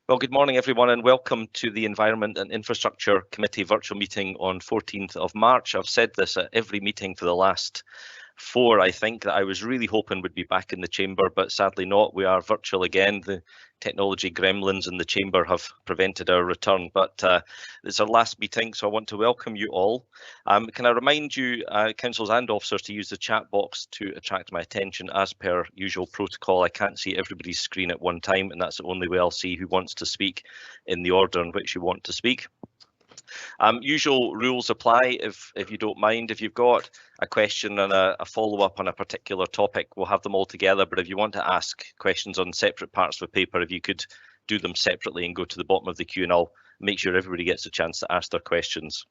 Well, good morning, everyone, and welcome to the Environment and Infrastructure Committee virtual meeting on 14th of March. I've said this at every meeting for the last 4, I think, that I was really hoping would be back in the chamber, but sadly not. We are virtual again. The technology gremlins in the chamber have prevented our return, but it's our last meeting, so I want to welcome you all. Can I remind you, councillors and officers, to use the chat box to attract my attention as per usual protocol. I can't see everybody's screen at one time, and that's the only way I'll see who wants to speak in the order in which you want to speak. Usual rules apply if you don't mind. If you've got a question and a follow-up on a particular topic, we'll have them all together. But if you want to ask questions on separate parts of the paper, if you could do them separately and go to the bottom of the queue, and I'll make sure everybody gets a chance to ask their questions.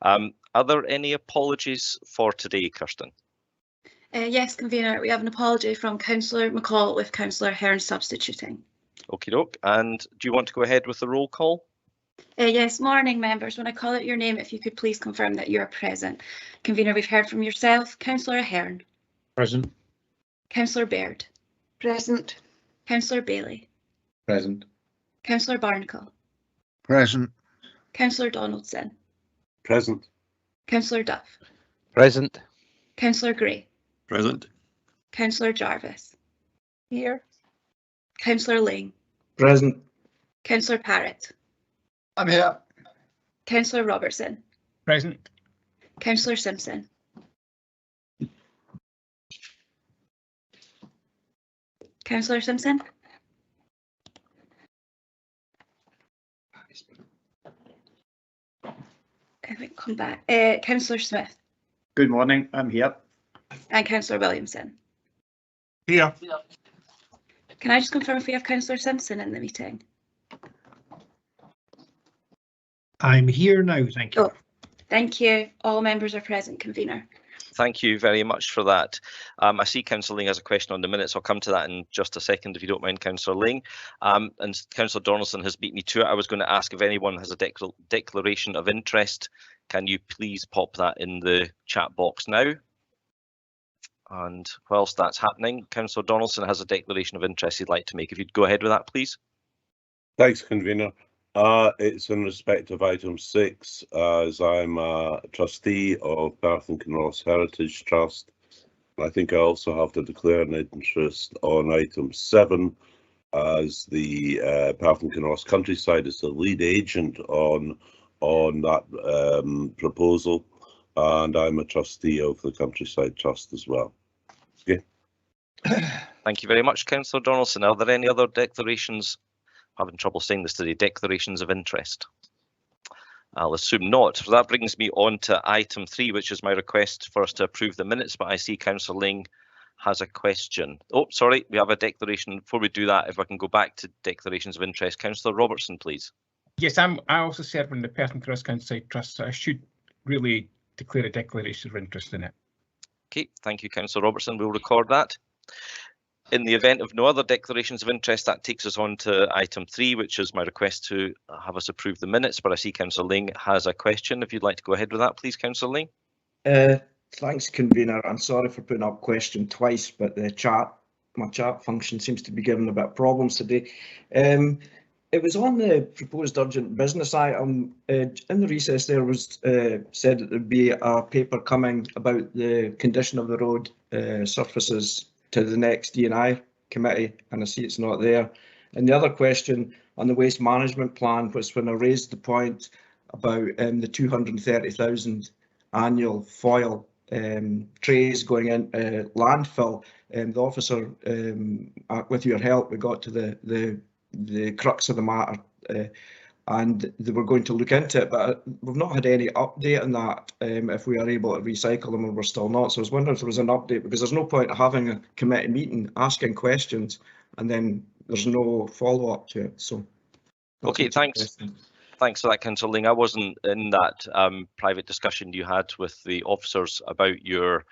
Are there any apologies for today, Kirsten? Yes, convener. We have an apology from Councillor McCall with Councillor Hearn substituting. Okie doke. And do you want to go ahead with the roll call? Yes, morning members. When I call out your name, if you could please confirm that you are present. Convener, we've heard from yourself. Councillor Ahern. Present. Councillor Baird. Present. Councillor Bailey. Present. Councillor Barnacle. Present. Councillor Donaldson. Present. Councillor Duff. Present. Councillor Gray. Present. Councillor Jarvis. Here. Councillor Lang. Present. Councillor Parrott. I'm here. Councillor Robertson. Present. Councillor Simpson. Councillor Simpson. Come back. Councillor Smith. Good morning. I'm here. And Councillor Williamson. Here. Can I just confirm if we have Councillor Simpson in the meeting? I'm here now, thank you. Oh, thank you. All members are present, convener. Thank you very much for that. I see Councillor Ling has a question on the minutes. I'll come to that in just a second, if you don't mind, Councillor Ling. And Councillor Donaldson has beat me to it. I was going to ask if anyone has a declaration of interest. Can you please pop that in the chat box now? And whilst that's happening, Councillor Donaldson has a declaration of interest he'd like to make. If you'd go ahead with that, please. Thanks, convener. It's in respect of item 6, as I'm a trustee of Perth and Kinross Heritage Trust. I think I also have to declare an interest on item 7, as the Perth and Kinross Countryside is the lead agent on that proposal, and I'm a trustee of the Countryside Trust as well. Okay. Thank you very much, Councillor Donaldson. Are there any other declarations? Having trouble saying this today, declarations of interest? I'll assume not. So that brings me on to item 3, which is my request for us to approve the minutes, but I see Councillor Ling has a question. Oh, sorry, we have a declaration. Before we do that, if I can go back to declarations of interest, Councillor Robertson, please. Yes, I also serve in the Perth and Kinross Countryside Trust, so I should really declare a declaration of interest in it. Okay, thank you, Councillor Robertson. We'll record that. In the event of no other declarations of interest, that takes us on to item 3, which is my request to have us approve the minutes. But I see Councillor Ling has a question. If you'd like to go ahead with that, please, Councillor Ling. Thanks, convener. I'm sorry for putting up question twice, but my chat function seems to be giving a bit of problems today. It was on the proposed urgent business item. In the recess there was said that there'd be a paper coming about the condition of the road surfaces to the next D&I committee, and I see it's not there. And the other question on the waste management plan was when I raised the point about the 230,000 annual foil trays going in landfill. The officer, with your help, we got to the crux of the matter, and they were going to look into it, but we've not had any update on that, if we are able to recycle them or we're still not. So I was wondering if there was an update, because there's no point having a committee meeting, asking questions, and then there's no follow-up to it. So okay, thanks. Thanks for that, Councillor Ling. I wasn't in that private discussion you had with the officers about your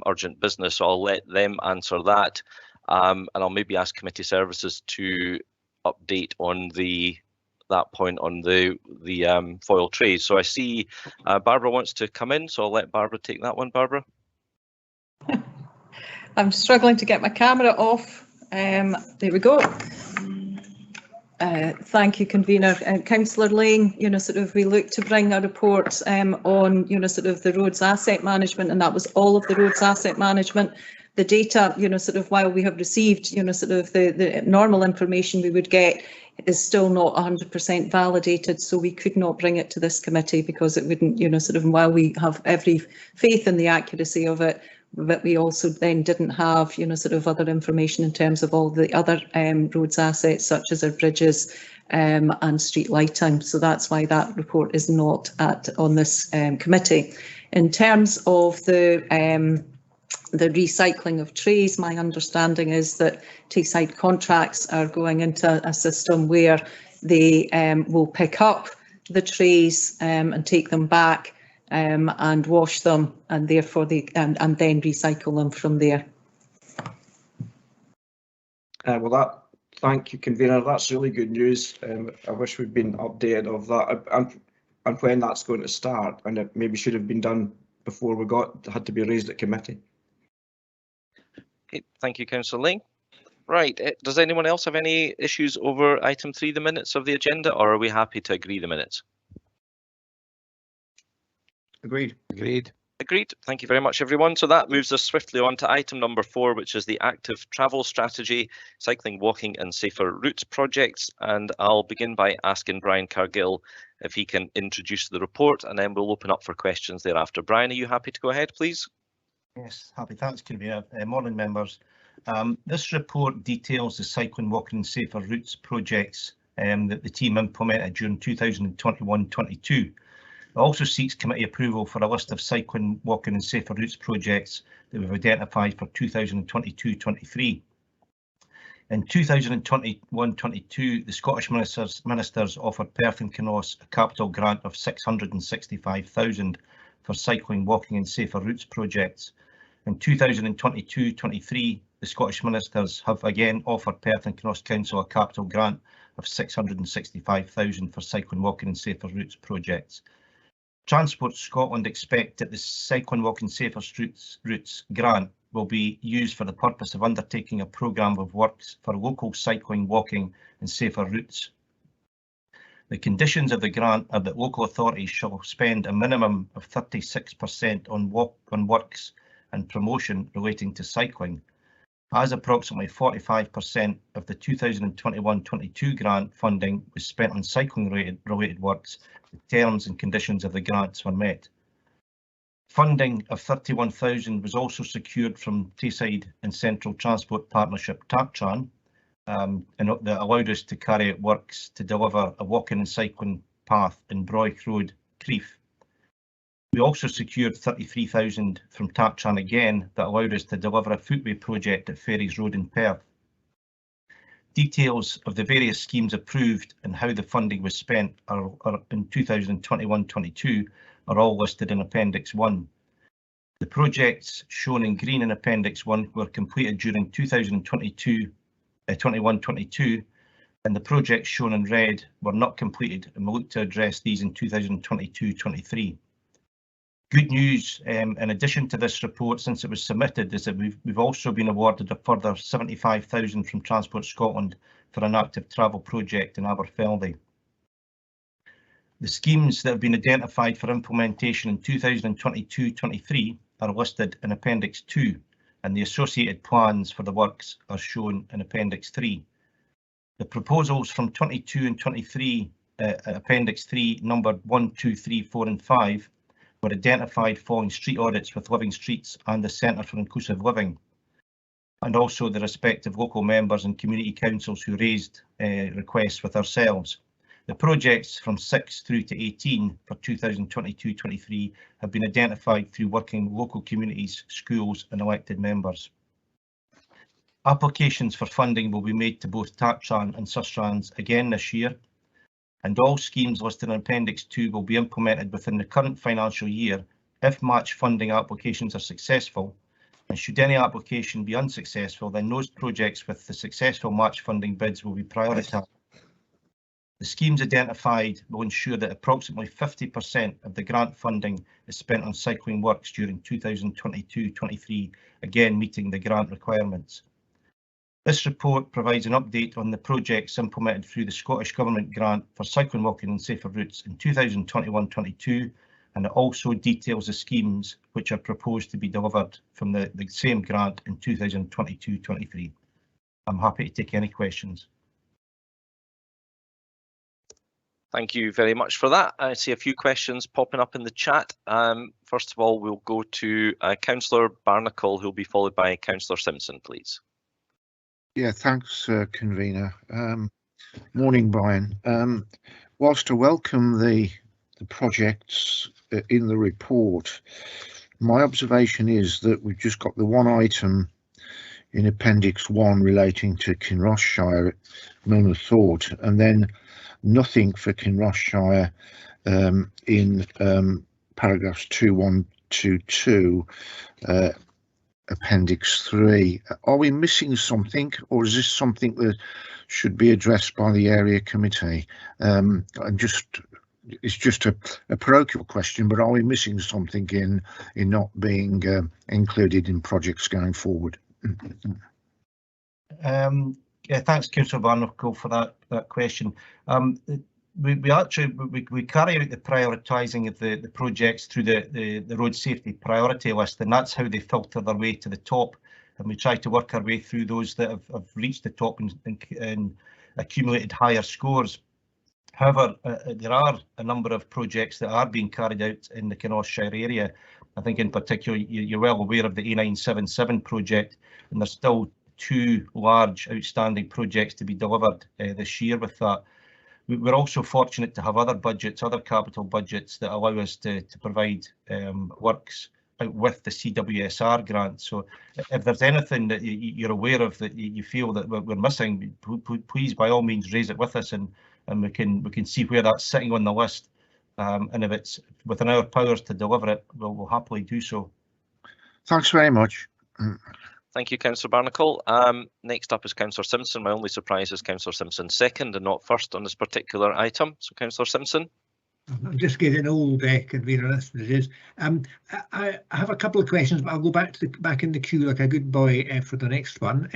urgent business, so I'll let them answer that, and I'll maybe ask committee services to update on that point on the foil trays. So I see Barbara wants to come in, so I'll let Barbara take that one. Barbara. I'm struggling to get my camera off. There we go. Thank you, Convener. Councillor Lane, we looked to bring a report on, the roads asset management, and that was all of the roads asset management. The data, while we have received, the normal information we would get is still not 100% validated, so we could not bring it to this committee because it wouldn't, while we have every faith in the accuracy of it, but we also then didn't have, other information in terms of all the other roads assets, such as our bridges and street lighting. So that's why that report is not on this committee. In terms of the recycling of trays, my understanding is that Tayside contracts are going into a system where they will pick up the trays and take them back and wash them, and therefore and then recycle them from there. Thank you, Convener. That's really good news. I wish we'd been updated of that and when that's going to start, and it maybe should have been done before we had to be raised at committee. Okay, thank you, Councillor Lane. Right, does anyone else have any issues over item 3, the minutes of the agenda, or are we happy to agree the minutes? Agreed. Agreed. Agreed. Thank you very much, everyone. So that moves us swiftly on to item number 4, which is the active travel strategy, cycling, walking and safer routes projects. And I'll begin by asking Brian Cargill if he can introduce the report, and then we'll open up for questions thereafter. Brian, are you happy to go ahead, please? Yes, happy. Thanks, Convener. Morning, members. This report details the cycling, walking and safer routes projects that the team implemented during 2021-22. It also seeks committee approval for a list of cycling, walking and safer routes projects that we've identified for 2022-23. In 2021-22, the Scottish Ministers offered Perth and Kenos a capital grant of £665,000 for cycling, walking and safer routes projects. In 2022-23, the Scottish Ministers have again offered Perth and Kinross Council a capital grant of £665,000 for cycling, walking and safer routes projects. Transport Scotland expect that the cycling, walking, safer routes grant will be used for the purpose of undertaking a programme of works for local cycling, walking and safer routes. The conditions of the grant are that local authorities shall spend a minimum of 36% on works and promotion relating to cycling, as approximately 45% of the 2021-22 grant funding was spent on cycling related works. The terms and conditions of the grants were met. Funding of £31,000 was also secured from Tayside and Central Transport Partnership TAPTRAN, and that allowed us to carry out works to deliver a walking and cycling path in Broich Road, Crieff. We also secured £33,000 from TAPTRAN again that allowed us to deliver a footway project at Ferries Road in Perth. Details of the various schemes approved and how the funding was spent are in 2021-22 are all listed in Appendix 1. The projects shown in green in Appendix 1 were completed during 2021-22, and the projects shown in red were not completed, and we'll look to address these in 2022-23. Good news, in addition to this report, since it was submitted, is that we've also been awarded a further £75,000 from Transport Scotland for an active travel project in Aberfeldy. The schemes that have been identified for implementation in 2022-23 are listed in Appendix 2, and the associated plans for the works are shown in Appendix 3. The proposals from 22 and 23, Appendix 3, numbered 1, 2, 3, 4 and 5, were identified following street audits with Living Streets and the Centre for Inclusive Living, and also the respective local members and community councils who raised requests with ourselves. The projects from 6 through to 18 for 2022-23 have been identified through working with local communities, schools and elected members. Applications for funding will be made to both TAPTRAN and Sustrans again this year, and all schemes listed in Appendix 2 will be implemented within the current financial year if match funding applications are successful, and should any application be unsuccessful, then those projects with the successful match funding bids will be prioritised. The schemes identified will ensure that approximately 50% of the grant funding is spent on cycling works during 2022-23, again meeting the grant requirements. This report provides an update on the projects implemented through the Scottish Government grant for cycling, walking and safer routes in 2021-22, and it also details the schemes which are proposed to be delivered from the same grant in 2022-23. I'm happy to take any questions. Thank you very much for that. I see a few questions popping up in the chat. First of all, we'll go to Councillor Barnacle, who'll be followed by Councillor Simpson, please. Yeah, thanks, convener. Morning, Brian. Whilst I welcome the projects in the report, my observation is that we've just got the one item in Appendix 1 relating to Kinross Shire, none of thought, and then nothing for Kinross Shire in paragraphs 2122, Appendix 3. Are we missing something, or is this something that should be addressed by the area committee? It's just a parochial question, but are we missing something in not being included in projects going forward? Yeah, thanks, Councillor Barnacle, for that question. We actually carry out the prioritising of the projects through the road safety priority list, and that's how they filter their way to the top. And we try to work our way through those that have reached the top and accumulated higher scores. However, there are a number of projects that are being carried out in the Kenos Shire area. I think in particular, you're well aware of the A977 project, and there's still 2 large outstanding projects to be delivered this year with that. We're also fortunate to have other budgets, other capital budgets that allow us to provide works out with the CWSR grant. So if there's anything that you're aware of that you feel that we're missing, please by all means raise it with us, and we can see where that's sitting on the list. And if it's within our powers to deliver it, we'll happily do so. Thanks very much. Thank you, Councillor Barnacle. Next up is Councillor Simpson. My only surprise is Councillor Simpson second and not first on this particular item. So, Councillor Simpson. I'm just getting old, convener. That's what it is. I have a couple of questions, but I'll go back in the queue like a good boy for the next one.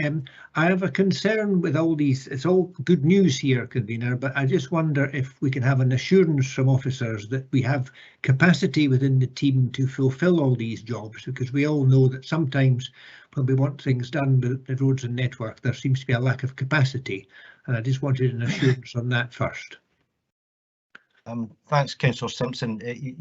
I have a concern with all these. It's all good news here, convener, but I just wonder if we can have an assurance from officers that we have capacity within the team to fulfil all these jobs, because we all know that sometimes when we want things done with the roads and network, there seems to be a lack of capacity, and I just wanted an assurance on that first. Thanks, Councillor Simpson.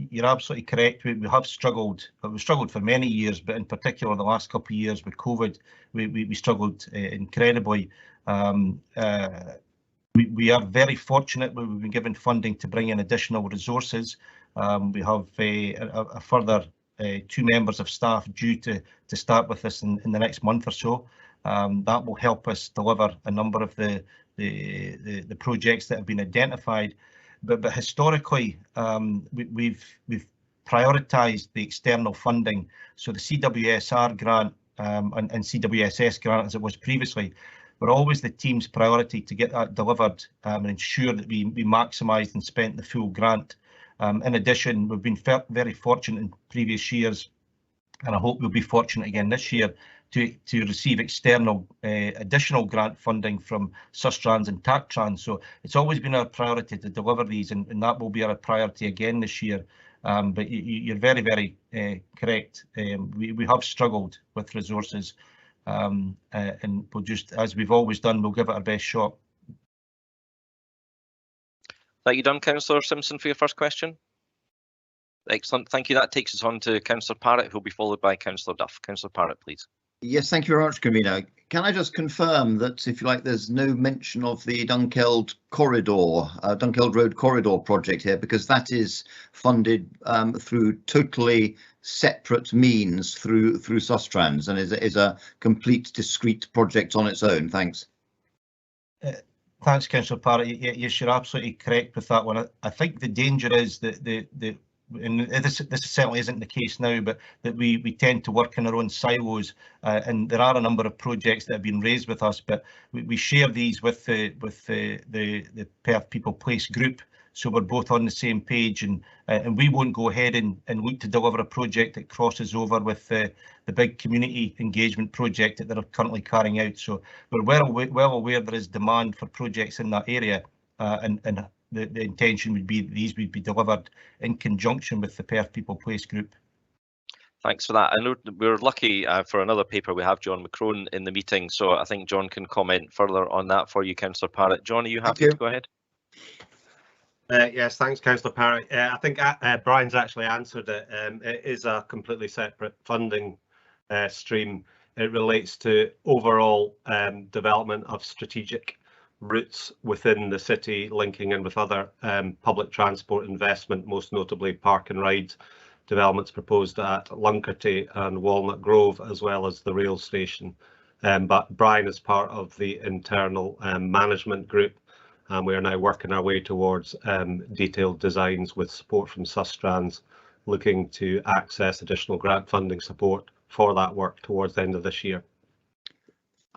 You're absolutely correct. We have struggled, but we've struggled for many years, but in particular the last couple of years with COVID, we struggled incredibly. We are very fortunate. We've been given funding to bring in additional resources. We have a further 2 members of staff due to start with us in the next month or so. That will help us deliver a number of the projects that have been identified. But historically, we've prioritised the external funding. So the CWSR grant and CWSS grant, as it was previously, were always the team's priority to get that delivered and ensure that we maximised and spent the full grant. In addition, we've been very fortunate in previous years, and I hope we'll be fortunate again this year, to receive external additional grant funding from Sustrans and TACTRAN. So it's always been our priority to deliver these, and that will be our priority again this year. But you're very, very correct. We have struggled with resources, and we'll just, as we've always done, we'll give it our best shot. That you done, Councillor Simpson, for your first question? Excellent, thank you. That takes us on to Councillor Parrott, who'll be followed by Councillor Duff. Councillor Parrott, please. Yes, thank you very much, convener. Can I just confirm that, if you like, there's no mention of the Dunkeld corridor, Dunkeld Road corridor project here, because that is funded through totally separate means through Sustrans, and is a complete discrete project on its own. Thanks. Thanks, Councillor Parrott. Yes, you're absolutely correct with that one. I think the danger is that and this certainly isn't the case now, but that we tend to work in our own silos, and there are a number of projects that have been raised with us, but we share these with the Perth People Place group, so we're both on the same page, and we won't go ahead and look to deliver a project that crosses over with the big community engagement project that they're currently carrying out. So we're well aware there is demand for projects in that area, and the intention would be that these would be delivered in conjunction with the Perth People Place Group. Thanks for that. I know we're lucky for another paper. We have John McCrone in the meeting, so I think John can comment further on that for you, Councillor Parrott. John, are you happy to go ahead? Yes, thanks, Councillor Parrott. I think Brian's actually answered it. It is a completely separate funding stream. It relates to overall development of strategic routes within the city, linking in with other public transport investment, most notably park and ride developments proposed at Lunkerty and Walnut Grove, as well as the rail station. But Brian is part of the internal management group, and we are now working our way towards detailed designs with support from Sustrans, looking to access additional grant funding support for that work towards the end of this year.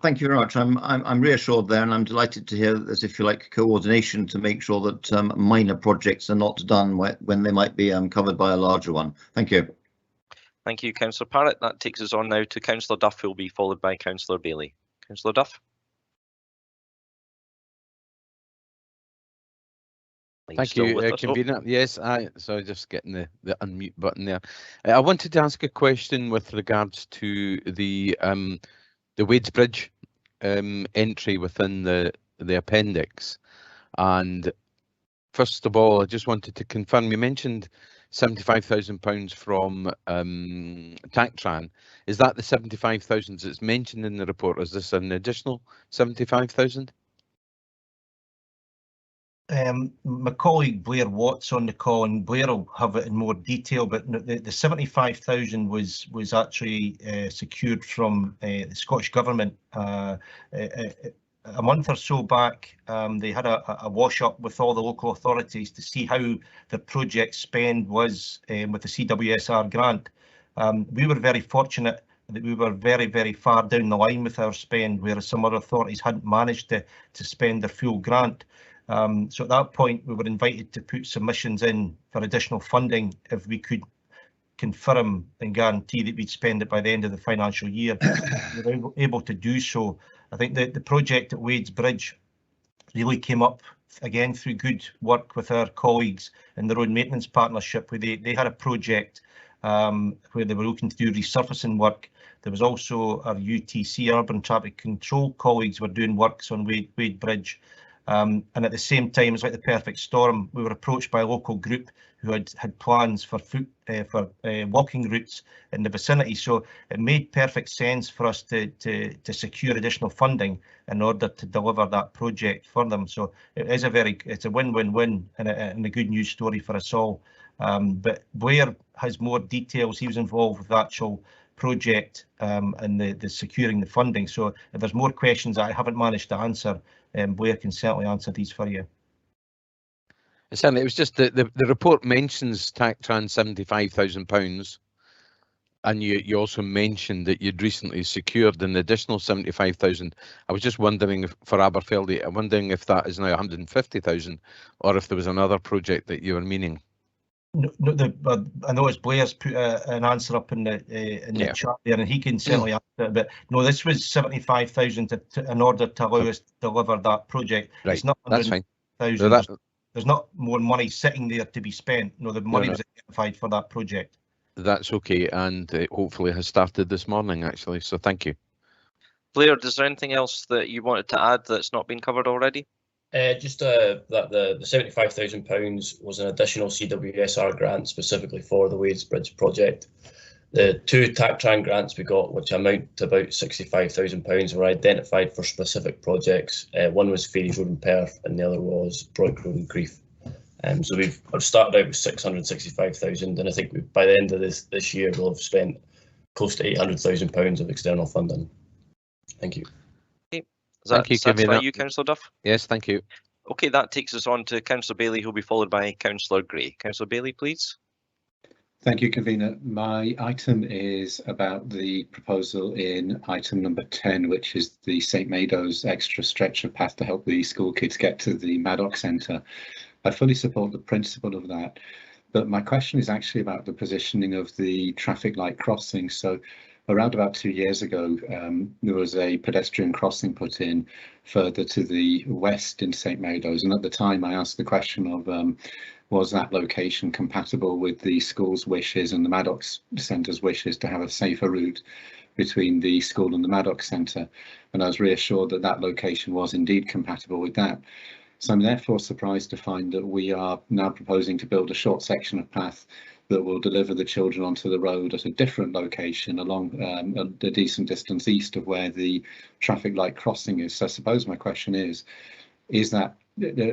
Thank you very much. I'm reassured there, and I'm delighted to hear that there's, if you like, coordination to make sure that minor projects are not done when they might be covered by a larger one. Thank you. Thank you, Councillor Parrott. That takes us on now to Councillor Duff, who will be followed by Councillor Bailey. Councillor Duff. Thank you, Convener. Yes, so just getting the unmute button there. I wanted to ask a question with regards to the Wadesbridge entry within the appendix. And first of all, I just wanted to confirm, you mentioned £75,000 from TACTRAN. Is that the 75,000 that's mentioned in the report? Or is this an additional 75,000? My colleague Blair Watt's on the call, and Blair will have it in more detail, but the 75,000 was actually secured from the Scottish Government. A month or so back, they had a wash up with all the local authorities to see how the project spend was with the CWSR grant. We were very fortunate that we were very, very far down the line with our spend, whereas some other authorities hadn't managed to spend their full grant. So at that point, we were invited to put submissions in for additional funding if we could confirm and guarantee that we'd spend it by the end of the financial year. We were able to do so. I think that the project at Wadesbridge really came up again through good work with our colleagues in the Road Maintenance Partnership, where they had a project where they were looking to do resurfacing work. There was also our UTC, Urban Traffic Control colleagues, were doing works on Wadebridge. And at the same time, it's like the perfect storm. We were approached by a local group who had plans for walking routes in the vicinity. So it made perfect sense for us to secure additional funding in order to deliver that project for them. So it is it's a win-win-win and a good news story for us all. But Blair has more details. He was involved with the actual project and the securing the funding. So if there's more questions that I haven't managed to answer, Blair can certainly answer these for you. Certainly, it was just the report mentions TACTRAN £75,000, and you also mentioned that you'd recently secured an additional 75,000. I was just wondering for Aberfeldy, I'm wondering if that is now 150,000, or if there was another project that you were meaning. No, I know it's Blair's put an answer up in the chat there, and he can certainly answer it. But no, this was 75,000 in order to allow us to deliver that project. Right, it's not that's fine. There's not more money sitting there to be spent. No, the money was identified for that project. That's okay, and hopefully has started this morning actually. So thank you. Blair, is there anything else that you wanted to add that's not been covered already? Just that the £75,000 was an additional CWSR grant specifically for the Wadesbridge project. The two TACTRAN grants we got, which amount to about £65,000, were identified for specific projects. One was Ferries Road in Perth, and the other was Brook Road in Grief. So we've started out with 665,000, and I think by the end of this year we'll have spent close to £800,000 of external funding. Thank you. Does that satisfy you, Councillor Duff? Yes, thank you. Okay, that takes us on to Councillor Bailey, who will be followed by Councillor Gray. Councillor Bailey, please. Thank you, Convener. My item is about the proposal in item number 10, which is the St Maido's extra stretch of path to help the school kids get to the Maddox Centre. I fully support the principle of that, but my question is actually about the positioning of the traffic light crossing. So around about 2 years ago, there was a pedestrian crossing put in further to the west in St Maido's, and at the time I asked the question of was that location compatible with the school's wishes and the Maddox Centre's wishes to have a safer route between the school and the Maddox Centre, and I was reassured that that location was indeed compatible with that. So I'm therefore surprised to find that we are now proposing to build a short section of path that will deliver the children onto the road at a different location along a decent distance east of where the traffic light crossing is. So I suppose my question is that,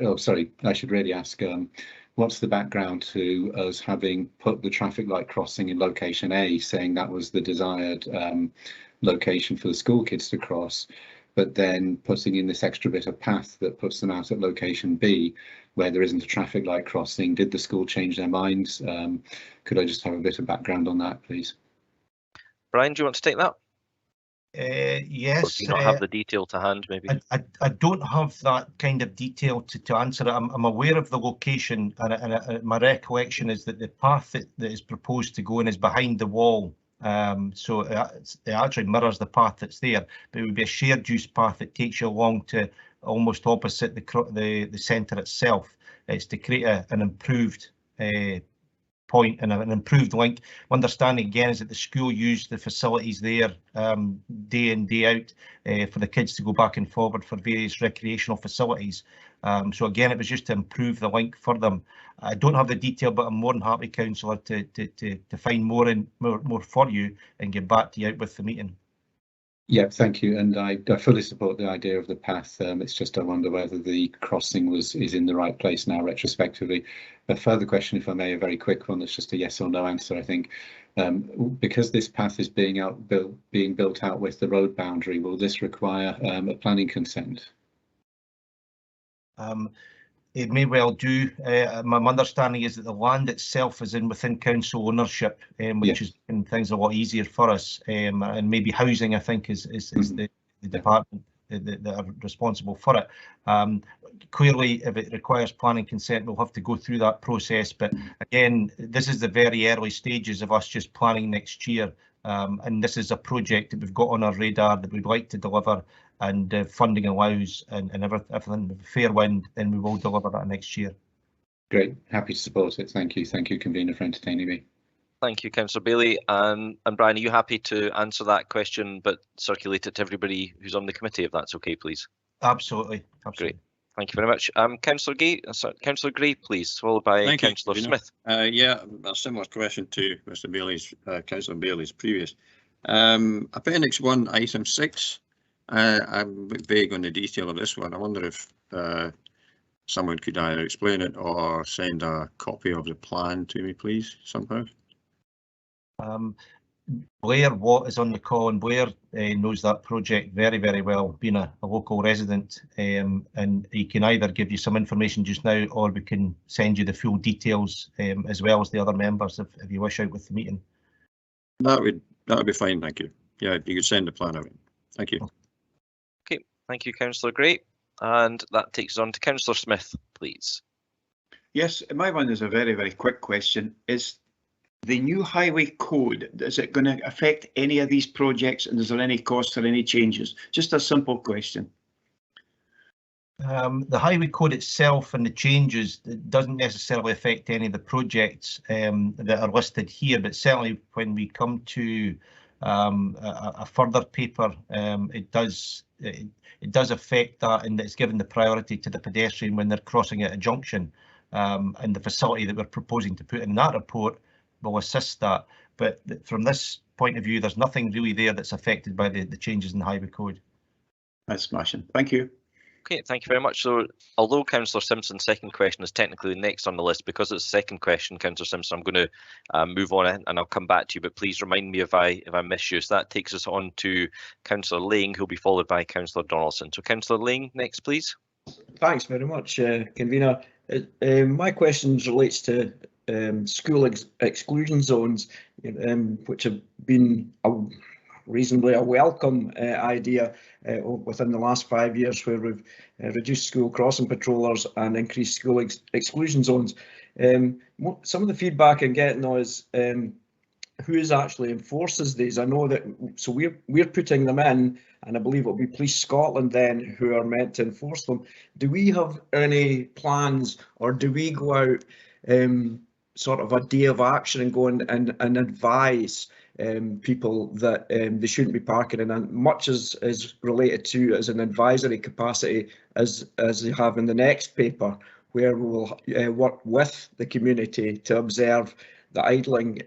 oh sorry, I should really ask, what's the background to us having put the traffic light crossing in location A, saying that was the desired location for the school kids to cross, but then putting in this extra bit of path that puts them out at location B, where there isn't a traffic light crossing? Did the school change their minds? Could I just have a bit of background on that, please? Brian, do you want to take that? Yes. Or do you not have the detail to hand, maybe? I don't have that kind of detail to answer it. I'm aware of the location, and my recollection is that the path that is proposed to go in is behind the wall. So it actually mirrors the path that's there, but it would be a shared use path that takes you along to almost opposite the centre itself. It's to create an improved point and an improved link. My understanding again is that the school used the facilities there day in, day out for the kids to go back and forward for various recreational facilities. So again, it was just to improve the link for them. I don't have the detail, but I'm more than happy, Councillor, to find more for you and get back to you out with the meeting. Yeah, thank you, and I fully support the idea of the path. It's just I wonder whether the crossing is in the right place now retrospectively. A further question, if I may, a very quick one. That's just a yes or no answer. I think because this path is being built out with the road boundary, will this require a planning consent? It may well do. My understanding is that the land itself is within council ownership, which is making things a lot easier for us. And maybe housing, I think, is the department that are responsible for it. Clearly, if it requires planning consent, we'll have to go through that process. But again, this is the very early stages of us just planning next year. And this is a project that we've got on our radar that we'd like to deliver, and funding allows and everything with a fair wind, then we will deliver that next year. Great, happy to support it. Thank you, Convener, for entertaining me. Thank you, Councillor Bailey. And Brian, are you happy to answer that question but circulate it to everybody who's on the committee, if that's okay, please? Absolutely. Great. Thank you very much. Councillor Gray, please, followed by Councillor Smith. Yeah, a similar question to Mr. Bailey's, Councillor Bailey's previous. Appendix 1, item 6. I'm a bit vague on the detail of this one. I wonder if someone could either explain it or send a copy of the plan to me, please, somehow. Blair Watt is on the call, and Blair knows that project very, very well, being a local resident, and he can either give you some information just now, or we can send you the full details as well as the other members if you wish out with the meeting. That would be fine, thank you. Yeah, you could send the plan out. Thank you. Okay, thank you, Councillor Gray, and that takes us on to Councillor Smith, please. Yes, my one is a very, very quick question. Is the new highway code, is it going to affect any of these projects, and is there any cost or any changes? Just a simple question. The highway code itself and the changes doesn't necessarily affect any of the projects that are listed here, but certainly when we come to a further paper, it does affect that, and it's given the priority to the pedestrian when they're crossing at a junction, and the facility that we're proposing to put in that report will assist that. But from this point of view, there's nothing really there that's affected by the changes in the highway code. That's smashing. Thank you. Okay, thank you very much. So, although Councillor Simpson's second question is technically next on the list, because it's the second question, Councillor Simpson, I'm going to move on and I'll come back to you, but please remind me if I miss you. So that takes us on to Councillor Lang, who'll be followed by Councillor Donaldson. So Councillor Lang, next, please. Thanks very much, Convener. My question relates to school exclusion zones, which have been reasonably a welcome idea within the last 5 years, where we've reduced school crossing patrollers and increased school exclusion zones. Some of the feedback I'm getting now is who actually enforces these. I know that, so we're putting them in, and I believe it'll be Police Scotland then who are meant to enforce them. Do we have any plans, or do we go out sort of a day of action and go and advise people that they shouldn't be parking in, and much as is related to as an advisory capacity as they have in the next paper, where we will work with the community to observe the idling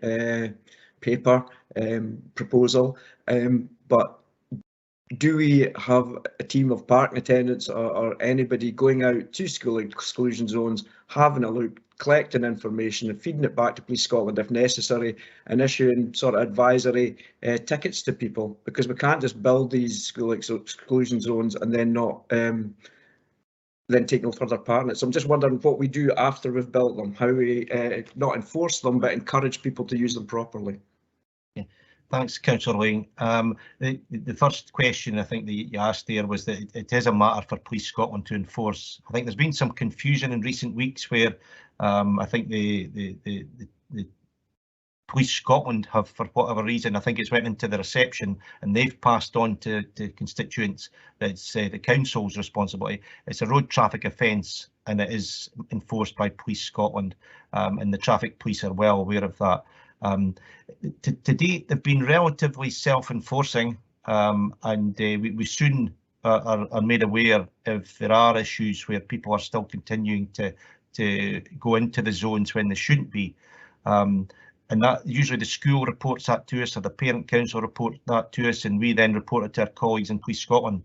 paper proposal, but do we have a team of parking attendants or anybody going out to school exclusion zones, having a look, collecting information and feeding it back to Police Scotland if necessary, and issuing sort of advisory tickets to people? Because we can't just build these school exclusion zones and then not then take no further part in it. So I'm just wondering what we do after we've built them, how we not enforce them but encourage people to use them properly. Thanks, Councillor Lang. The first question I think that you asked there was that it is a matter for Police Scotland to enforce. I think there's been some confusion in recent weeks where I think the Police Scotland have, for whatever reason, I think it's went into the reception and they've passed on to constituents that it's the council's responsibility. It's a road traffic offence and it is enforced by Police Scotland, and the traffic police are well aware of that. To date, they've been relatively self-enforcing, and we soon are made aware if there are issues where people are still continuing to go into the zones when they shouldn't be. And that usually the school reports that to us, or the parent council reports that to us, and we then report it to our colleagues in Police Scotland.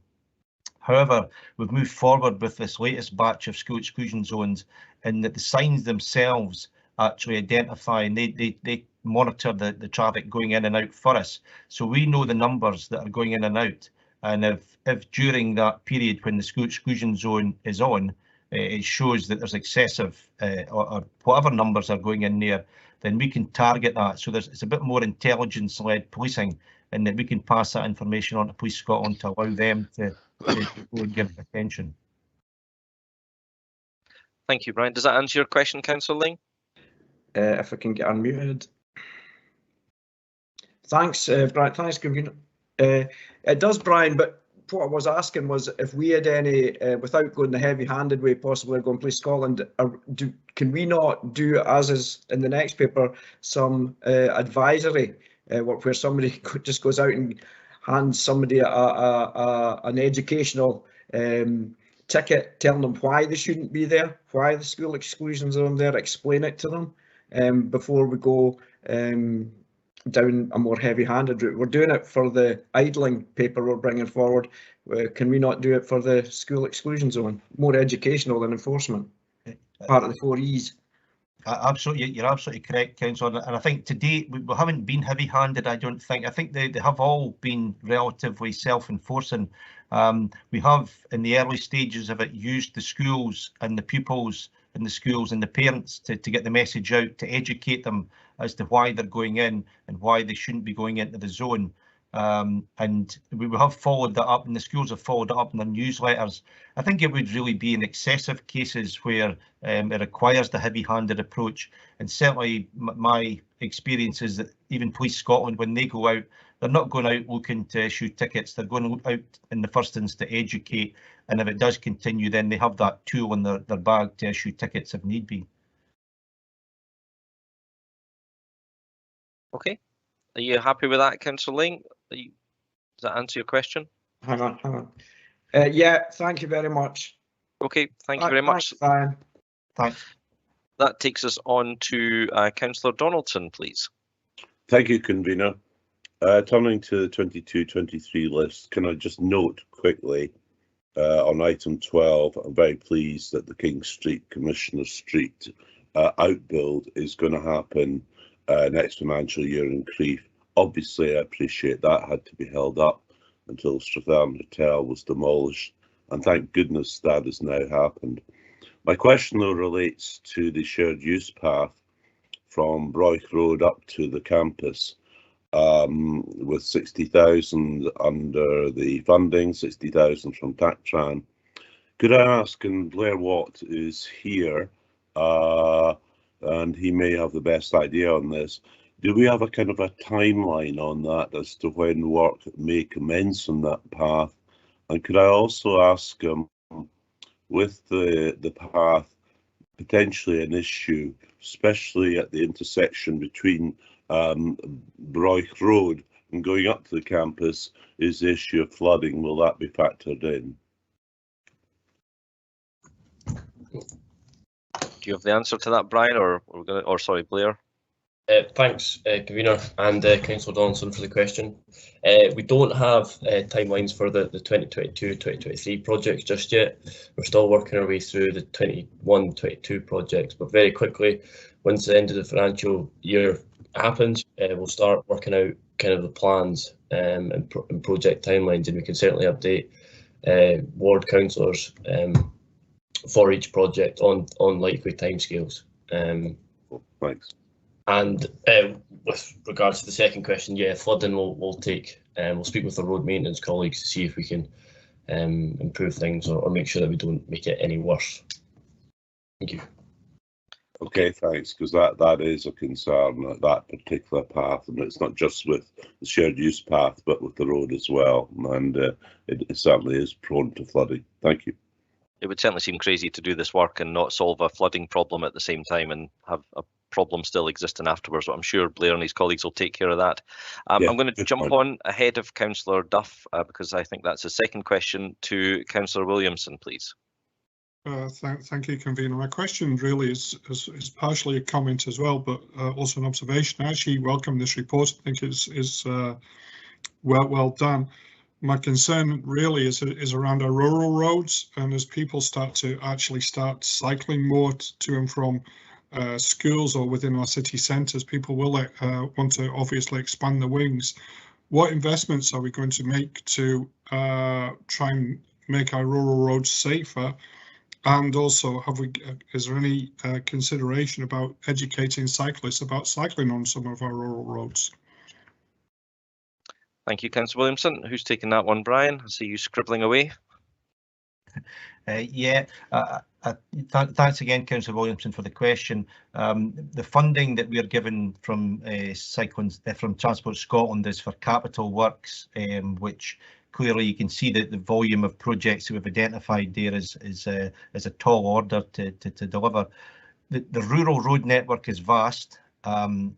However, we've moved forward with this latest batch of school exclusion zones, and that the signs themselves actually identify and they monitor the traffic going in and out for us. So we know the numbers that are going in and out. And if during that period when the school exclusion zone is on, it shows that there's excessive or whatever numbers are going in there, then we can target that. So it's a bit more intelligence-led policing, and that we can pass that information on to Police Scotland to allow them to go and give attention. Thank you, Brian. Does that answer your question, Councillor Lang? If I can get unmuted. Thanks, Brian. Thanks, Convener. It does, Brian, but what I was asking was if we had any, without going the heavy-handed way, possibly going Police Scotland, can we not do, as is in the next paper, some advisory work where somebody just goes out and hands somebody an educational ticket, telling them why they shouldn't be there, why the school exclusions are on there, explain it to them before we go down a more heavy-handed route. We're doing it for the idling paper we're bringing forward. Can we not do it for the school exclusion zone? More educational than enforcement. Part of the 4 E's. Absolutely, you're absolutely correct, Councillor. And I think to date we haven't been heavy-handed. I don't think. I think they have all been relatively self-enforcing. We have, in the early stages of it, used the schools and the pupils in the schools and the parents to get the message out, to educate them as to why they're going in and why they shouldn't be going into the zone. And we have followed that up, and the schools have followed it up in their newsletters. I think it would really be in excessive cases where it requires the heavy-handed approach. And certainly my experience is that even Police Scotland, when they go out, they're not going out looking to issue tickets. They're going out in the first instance to educate. And if it does continue, then they have that tool in their bag to issue tickets if need be. Okay. Are you happy with that, Councillor Lang? Does that answer your question? Hang on. Yeah, thank you very much. Okay, thank you very much. Thanks, Brian. Thanks. That takes us on to Councillor Donaldson, please. Thank you, Convener. Turning to the 22-23 list, can I just note quickly on item 12, I'm very pleased that the King Street, Commissioner Street outbuild is going to happen next financial year in Crieff. Obviously, I appreciate that had to be held up until Strathern Hotel was demolished, and thank goodness that has now happened. My question, though, relates to the shared use path from Broich Road up to the campus, with 60,000 under the funding, 60,000 from TACTRAN. Could I ask, and Blair Watt is here, and he may have the best idea on this, do we have a kind of a timeline on that as to when work may commence on that path? And could I also ask, with the path potentially an issue, especially at the intersection between Broich Road and going up to the campus, is the issue of flooding? Will that be factored in? Do you have the answer to that, Brian, or sorry, Blair? Thanks, Convener and Councillor Donaldson for the question. We don't have timelines for the 2022-2023 projects just yet. We're still working our way through the 21-22 projects, but very quickly, once the end of the financial year happens, we'll start working out kind of the plans and project timelines, and we can certainly update ward councillors for each project on likely timescales. Thanks. And with regards to the second question, yeah, flooding we'll take, we'll speak with the road maintenance colleagues to see if we can improve things or make sure that we don't make it any worse. Thank you. Okay, thanks, because that is a concern, that particular path, and it's not just with the shared use path, but with the road as well, and it certainly is prone to flooding. Thank you. It would certainly seem crazy to do this work and not solve a flooding problem at the same time and have a problem still existing afterwards, but I'm sure Blair and his colleagues will take care of that. Yeah, I'm going to jump on ahead of Councillor Duff because I think that's a second question to Councillor Williamson, please. Thank you, Convener. My question really is partially a comment as well, but also an observation. I actually welcome this report. I think it's well done. My concern really is around our rural roads, and as people start cycling more to and from schools or within our city centres, people will want to obviously expand the wings. What investments are we going to make to try and make our rural roads safer? And also, is there any consideration about educating cyclists about cycling on some of our rural roads? Thank you, Councillor Williamson. Who's taking that one, Brian? I see you scribbling away. Yeah, thanks again, Councillor Williamson, for the question. The funding that we are given from from Transport Scotland is for capital works, which clearly you can see that the volume of projects that we've identified there is a tall order to deliver. The rural road network is vast, and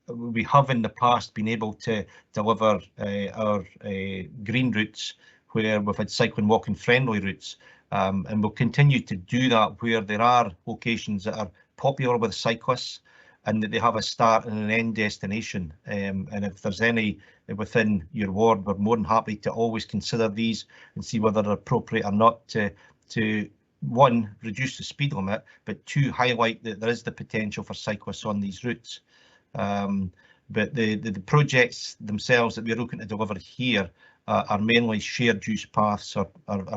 we have in the past been able to deliver our green routes where we've had cycling, walking friendly routes, and we'll continue to do that where there are locations that are popular with cyclists and that they have a start and an end destination. And if there's any within your ward, we're more than happy to always consider these and see whether they're appropriate or not to one, reduce the speed limit, but two, highlight that there is the potential for cyclists on these routes. But the projects themselves that we're looking to deliver here are mainly shared use paths or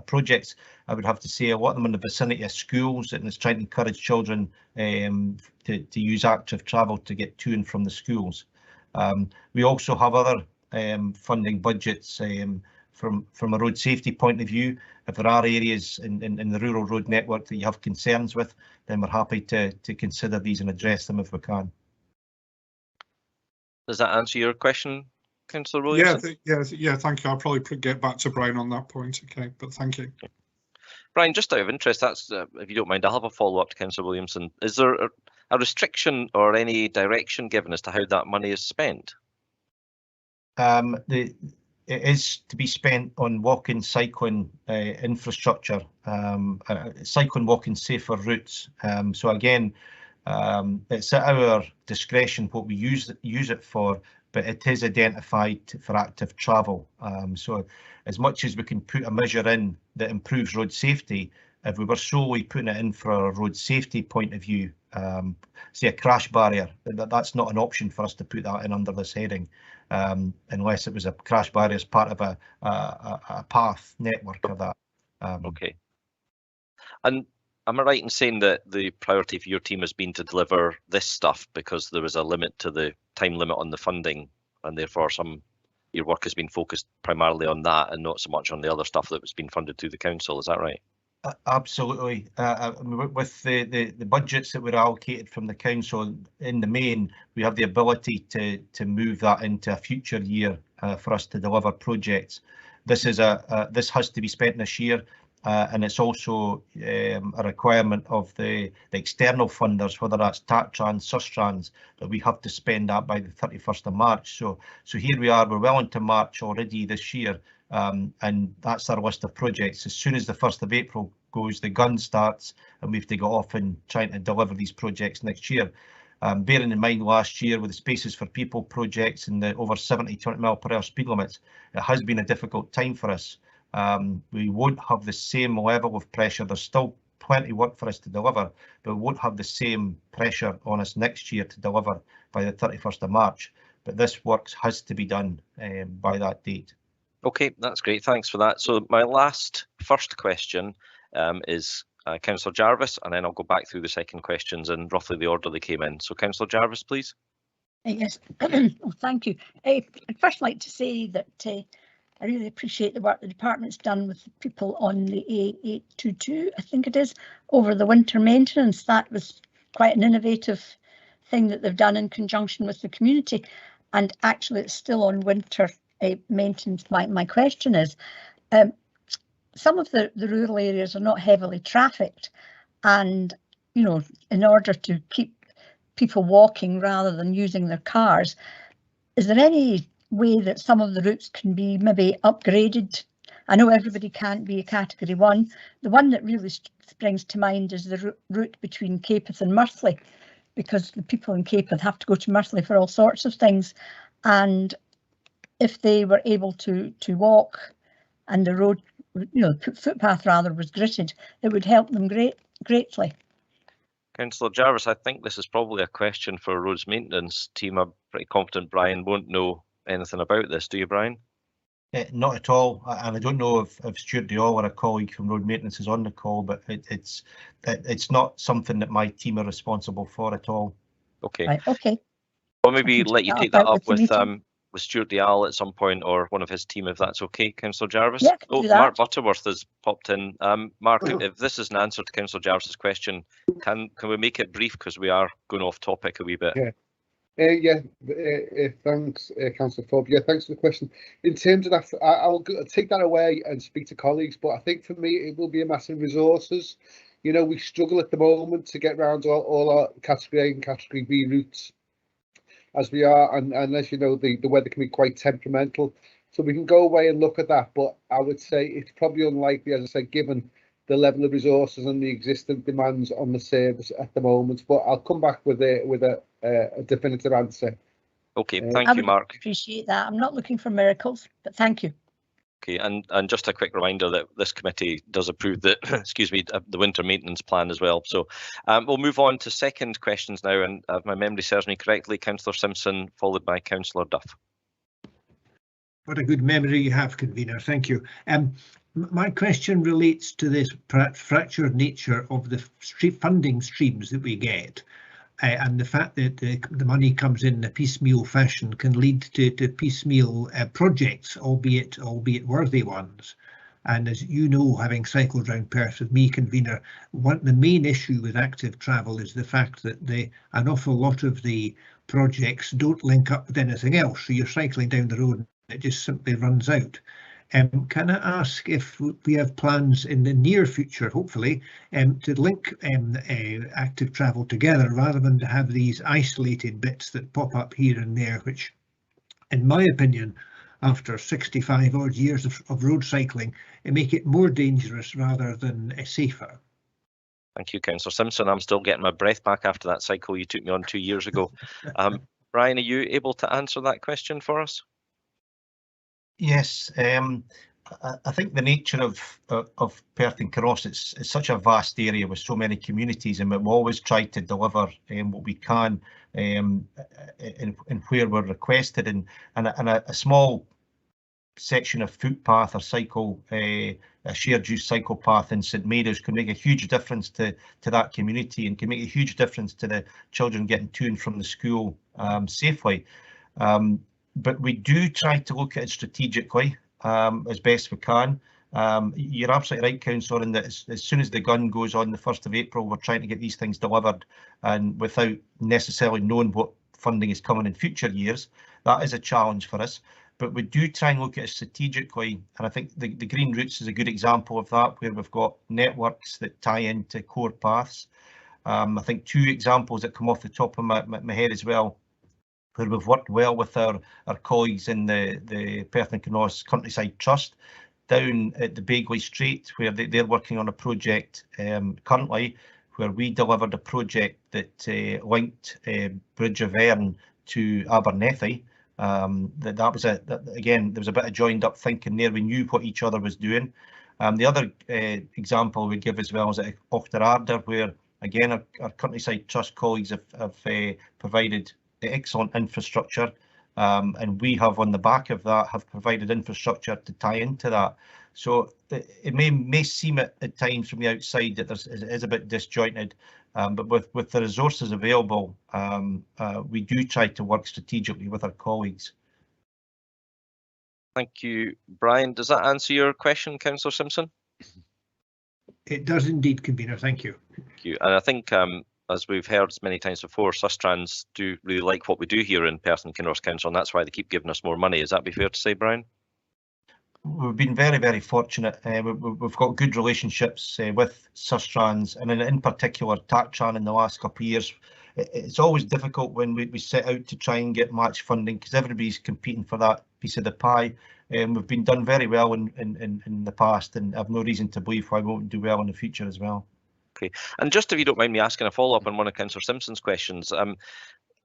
projects. I would have to say a lot of them in the vicinity of schools, and it's trying to encourage children to use active travel to get to and from the schools. We also have other funding budgets from a road safety point of view. If there are areas in the rural road network that you have concerns with, then we're happy to consider these and address them if we can. Does that answer your question, Councillor Williamson? Yeah, thank you. I'll probably get back to Brian on that point. Okay, but thank you. Okay. Brian, just out of interest, that's if you don't mind, I'll have a follow-up to Councillor Williamson. Is there a restriction or any direction given as to how that money is spent? It is to be spent on walking, cycling infrastructure, cycling, walking safer routes. So again, it's at our discretion what we use it for, but it is identified for active travel. So as much as we can put a measure in that improves road safety, if we were solely putting it in for a road safety point of view, say a crash barrier, that's not an option for us to put that in under this heading, unless it was a crash barrier as part of a path network of that. Okay. And am I right in saying that the priority for your team has been to deliver this stuff because there was a limit to the time limit on the funding, and therefore your work has been focused primarily on that and not so much on the other stuff that was being funded through the council? Is that right? Absolutely. With the budgets that were allocated from the council, in the main, we have the ability to move that into a future year for us to deliver projects. This is this has to be spent this year, and it's also a requirement of the external funders, whether that's TACTRAN, SUSTRANS, that we have to spend that by the 31st of March. So here we are, we're well into March already this year. And that's our list of projects. As soon as the 1st of April goes, the gun starts, and we have to go off and trying to deliver these projects next year. Bearing in mind last year with the Spaces for People projects and the over 70 20mph speed limits, it has been a difficult time for us. We won't have the same level of pressure. There's still plenty of work for us to deliver, but we won't have the same pressure on us next year to deliver by the 31st of March. But this work has to be done by that date. Okay, that's great. Thanks for that. So my first question is Councillor Jarvis, and then I'll go back through the second questions in roughly the order they came in. So Councillor Jarvis, please. Yes, well, thank you. I'd first like to say that I really appreciate the work the department's done with the people on the A822, I think it is, over the winter maintenance. That was quite an innovative thing that they've done in conjunction with the community, and actually it's still on winter maintenance. My question is, some of the rural areas are not heavily trafficked, and you know, in order to keep people walking rather than using their cars, is there any way that some of the routes can be maybe upgraded? I know everybody can't be a category 1. The one that really springs to mind is the route between Capeth and Mursley, because the people in Capeth have to go to Mursley for all sorts of things, and if they were able to walk and the road, you know, footpath rather, was gritted, it would help them greatly. Councillor Jarvis, I think this is probably a question for roads maintenance team. I'm pretty confident Brian won't know anything about this. Do you, Brian? Not at all, and I don't know if Stuart Diall or a colleague from road maintenance is on the call, but it's not something that my team are responsible for at all. Okay. Right, okay. Well, maybe let you take that up with Stuart Diall at some point, or one of his team, if that's okay, Councillor Jarvis. Yeah, oh, Mark Butterworth has popped in. Mark, if this is an answer to Councillor Jarvis's question, can we make it brief, because we are going off topic a wee bit? Yeah. Thanks, Councillor Forbes. Yeah, thanks for the question. In terms of that, I'll take that away and speak to colleagues, but I think for me it will be a massive resources. You know, we struggle at the moment to get round all our category A and category B routes as we are, and as you know, the weather can be quite temperamental, so we can go away and look at that, but I would say it's probably unlikely, as I said, given the level of resources and the existing demands on the service at the moment. But I'll come back with a definitive answer. Okay, thank you, Mark. I appreciate that. I'm not looking for miracles, but thank you. Okay, and just a quick reminder that this committee does approve the the winter maintenance plan as well. So we'll move on to second questions now, and if my memory serves me correctly, Councillor Simpson followed by Councillor Duff. What a good memory you have, convener. Thank you. My question relates to this fractured nature of the funding streams that we get, and the fact that the money comes in a piecemeal fashion can lead to piecemeal projects, albeit worthy ones. And as you know, having cycled around Perth with me, convener, the main issue with active travel is the fact that an awful lot of the projects don't link up with anything else. So you're cycling down the road and it just simply runs out. Can I ask if we have plans in the near future, hopefully, to link active travel together rather than to have these isolated bits that pop up here and there, which, in my opinion, after 65 odd years of road cycling, make it more dangerous rather than safer? Thank you, Councillor Simpson. I'm still getting my breath back after that cycle you took me on 2 years ago. Brian, are you able to answer that question for us? Yes, I think the nature of Perth and Kinross, it's such a vast area with so many communities, and we've always tried to deliver what we can in where we're requested, and a small section of footpath or cycle, a shared use cycle path in St Mary's could make a huge difference to that community and can make a huge difference to the children getting to and from the school safely. But we do try to look at it strategically as best we can. You're absolutely right, Councillor, in that as soon as the gun goes on the 1st of April, we're trying to get these things delivered, and without necessarily knowing what funding is coming in future years, that is a challenge for us. But we do try and look at it strategically, and I think the Green Routes is a good example of that, where we've got networks that tie into core paths. I think 2 examples that come off the top of my head as well, where we've worked well with our colleagues in the Perth and Kinross Countryside Trust down at the Begley Strait, where they're working on a project currently where we delivered a project that linked Bridge of Erne to Abernethy. That was again, there was a bit of joined up thinking there. We knew what each other was doing. The other example we give as well is at Ochterarder, where again our Countryside Trust colleagues have provided excellent infrastructure, and we have on the back of that have provided infrastructure to tie into that. So it may seem at times from the outside that it is a bit disjointed, but with the resources available, we do try to work strategically with our colleagues. Thank you, Brian. Does that answer your question, Councillor Simpson? It does indeed, Convener. Thank you. Thank you. And I think, as we've heard many times before, Sustrans do really like what we do here in Perth and Kinross Council, and that's why they keep giving us more money. Is that be fair to say, Brian? We've been very, very fortunate. We've got good relationships with Sustrans, and in particular TACTRAN in the last couple of years. It's always difficult when we set out to try and get match funding because everybody's competing for that piece of the pie. We've been done very well in the past, and I've no reason to believe why we won't do well in the future as well. Okay, and just if you don't mind me asking a follow-up on one of Councillor Simpson's questions, am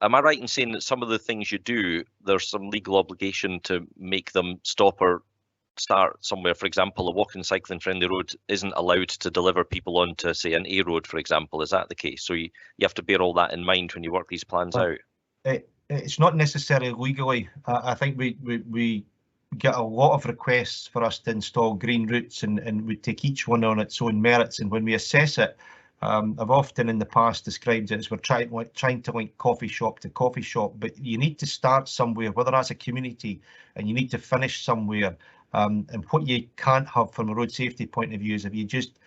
I right in saying that some of the things you do, there's some legal obligation to make them stop or start somewhere? For example, a walking and cycling friendly road isn't allowed to deliver people onto, say, an A road, for example. Is that the case? So you have to bear all that in mind when you work these plans out. It's not necessarily legally. I think we get a lot of requests for us to install green routes, and we take each one on its own merits, and when we assess it, I've often in the past described it as we're trying to link coffee shop to coffee shop, but you need to start somewhere, whether that's a community, and you need to finish somewhere. And what you can't have from a road safety point of view is if you just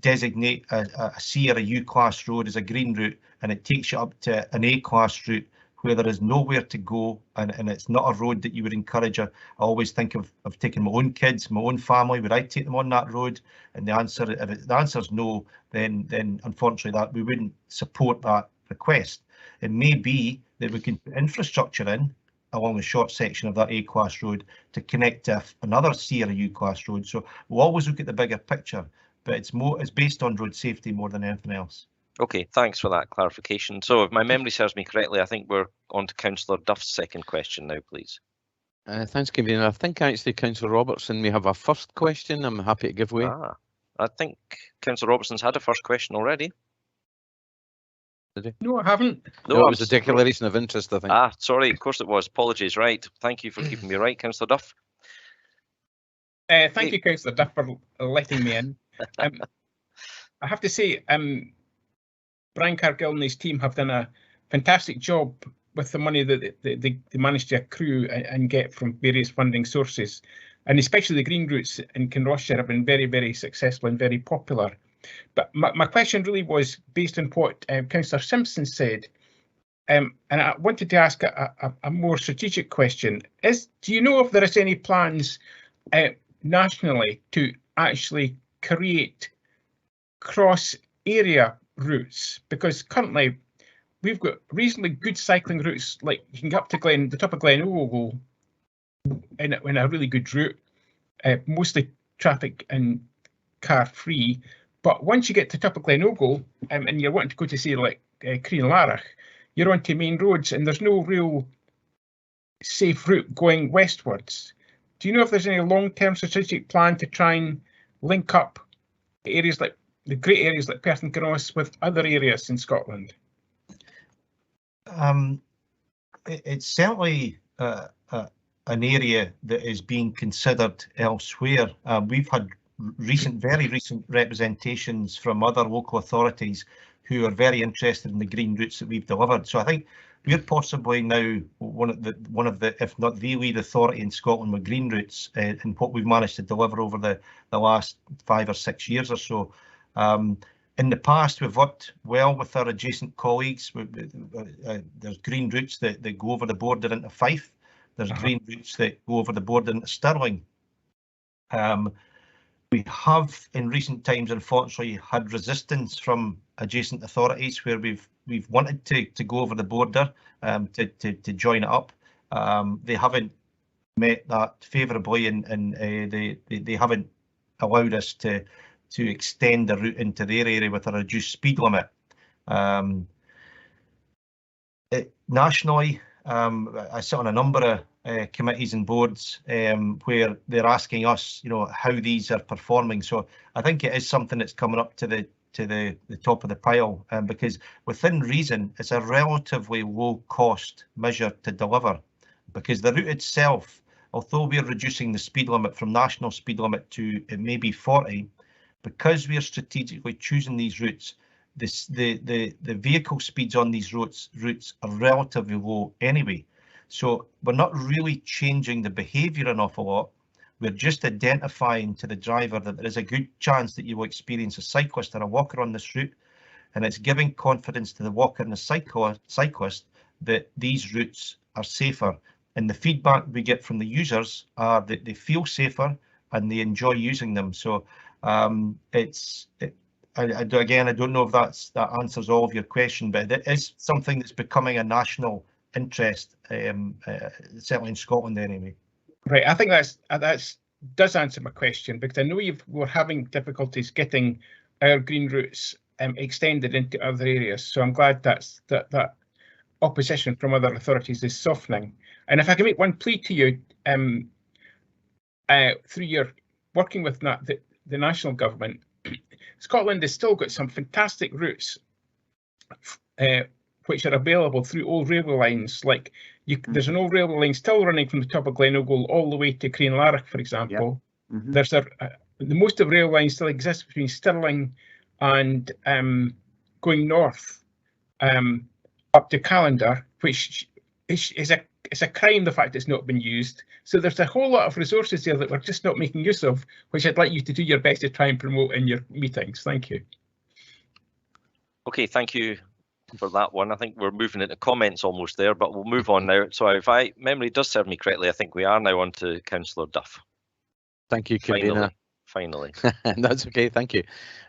designate a C or a U class road as a green route and it takes you up to an A class route where there is nowhere to go, and it's not a road that you would encourage. I always think of taking my own kids, my own family. Would I take them on that road? And the answer, if the answer is no, then unfortunately that we wouldn't support that request. It may be that we can put infrastructure in along a short section of that A class road to connect to another C or a U class road. So we'll always look at the bigger picture, but it's based on road safety more than anything else. Okay, thanks for that clarification. So if my memory serves me correctly, I think we're on to Councillor Duff's second question now, please. Thanks, Convener. I think actually Councillor Robertson may have a first question. I'm happy to give way. I think Councillor Robertson's had a first question already. Did he? No, I haven't. No, it was a declaration of interest, I think. Sorry, of course it was. Apologies. Right. Thank you for keeping me right, Councillor Duff. Thank you, Councillor Duff, for letting me in. I have to say, Brian Cargill and his team have done a fantastic job with the money that they managed to accrue and get from various funding sources, and especially the green routes in Kinross have been very, very successful and very popular. But my question really was based on what Councillor Simpson said, and I wanted to ask a more strategic question. Do you know if there is any plans nationally to actually create cross-area routes? Because currently we've got reasonably good cycling routes, like you can get up to the top of Glen Ogle in a really good route, mostly traffic and car free. But once you get to top of Glen Ogle and you're wanting to go to say like Crean-Larach, you're onto main roads and there's no real safe route going westwards. Do you know if there's any long-term strategic plan to try and link up areas like the great areas like Perth and Kinross with other areas in Scotland? It's certainly a an area that is being considered elsewhere. We've had very recent representations from other local authorities who are very interested in the green routes that we've delivered. So I think we're possibly now one of the, if not the lead authority in Scotland with green routes, and what we've managed to deliver over the last 5 or 6 years or so. In the past, we've worked well with our adjacent colleagues. There's green routes that go over the border into Fife. There's green routes that go over the border into Stirling. We have, in recent times, unfortunately, had resistance from adjacent authorities where we've wanted to go over the border to join it up. They haven't met that favourably, and they haven't allowed us to extend the route into their area with a reduced speed limit. Nationally, I sit on a number of committees and boards where they're asking us, how these are performing. So I think it is something that's coming up to the top of the pile, because within reason, it's a relatively low cost measure to deliver, because the route itself, although we're reducing the speed limit from national speed limit to maybe 40, because we are strategically choosing these routes, the vehicle speeds on these routes are relatively low anyway. So we're not really changing the behaviour an awful lot. We're just identifying to the driver that there is a good chance that you will experience a cyclist or a walker on this route, and it's giving confidence to the walker and the cyclist that these routes are safer. And the feedback we get from the users are that they feel safer and they enjoy using them. So again, I don't know if that answers all of your question, but it is something that's becoming a national interest, certainly in Scotland anyway. Right, I think that does answer my question, because I know we're having difficulties getting our green routes extended into other areas. So I'm glad that opposition from other authorities is softening. And if I can make one plea to you, through your working with the national government, Scotland has still got some fantastic routes which are available through old railway lines. Like there's an old railway line still running from the top of Glenogle all the way to Crianlarich, for example. Yep. There's the most of rail lines still exists between Stirling and going north up to Callander, which is a crime, the fact it's not been used. So there's a whole lot of resources there that we're just not making use of, which I'd like you to do your best to try and promote in your meetings. Thank you. Okay, thank you for that one. I think we're moving into comments almost there, but we'll move on now. So if memory does serve me correctly, I think we are now on to Councillor Duff. Thank you, Convener. Finally. That's okay, thank you.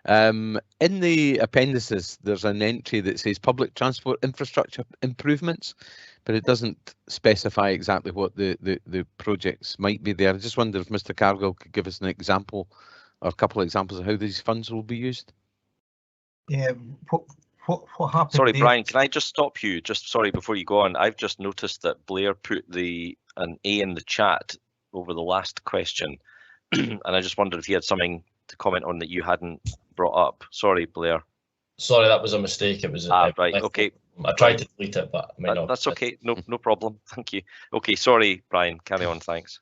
In the appendices, there's an entry that says public transport infrastructure improvements, but it doesn't specify exactly what the projects might be there. I just wonder if Mr. Cargill could give us an example or a couple of examples of how these funds will be used. Yeah, what happened? Sorry, Brian, can I just stop you? Just sorry, before you go on, I've just noticed that Blair put an A in the chat over the last question. And I just wondered if you had something to comment on that you hadn't brought up. Sorry, Blair. Sorry, that was a mistake. It was right. Okay. I tried to delete it, but I may not. That's okay. No problem. Thank you. Okay, sorry, Brian. Carry on. Thanks.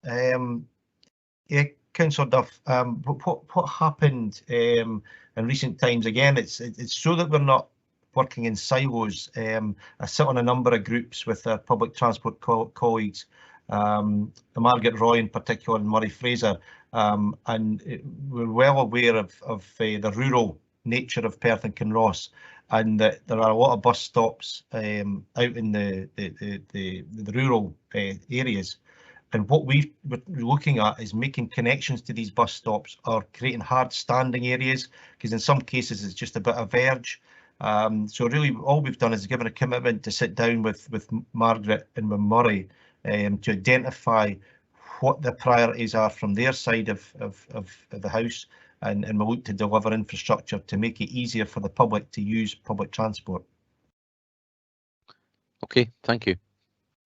Yeah, Councillor Duff. What happened in recent times? Again, it's so that we're not working in silos. I sit on a number of groups with our public transport colleagues. Margaret Roy in particular and Murray Fraser, and we're well aware of the rural nature of Perth and Kinross, and that there are a lot of bus stops out in the rural areas, and what we're looking at is making connections to these bus stops or creating hard standing areas, because in some cases it's just a bit of verge. So really all we've done is given a commitment to sit down with Margaret and with Murray to identify what the priorities are from their side of the house, and we'll look to deliver infrastructure to make it easier for the public to use public transport. Okay, thank you.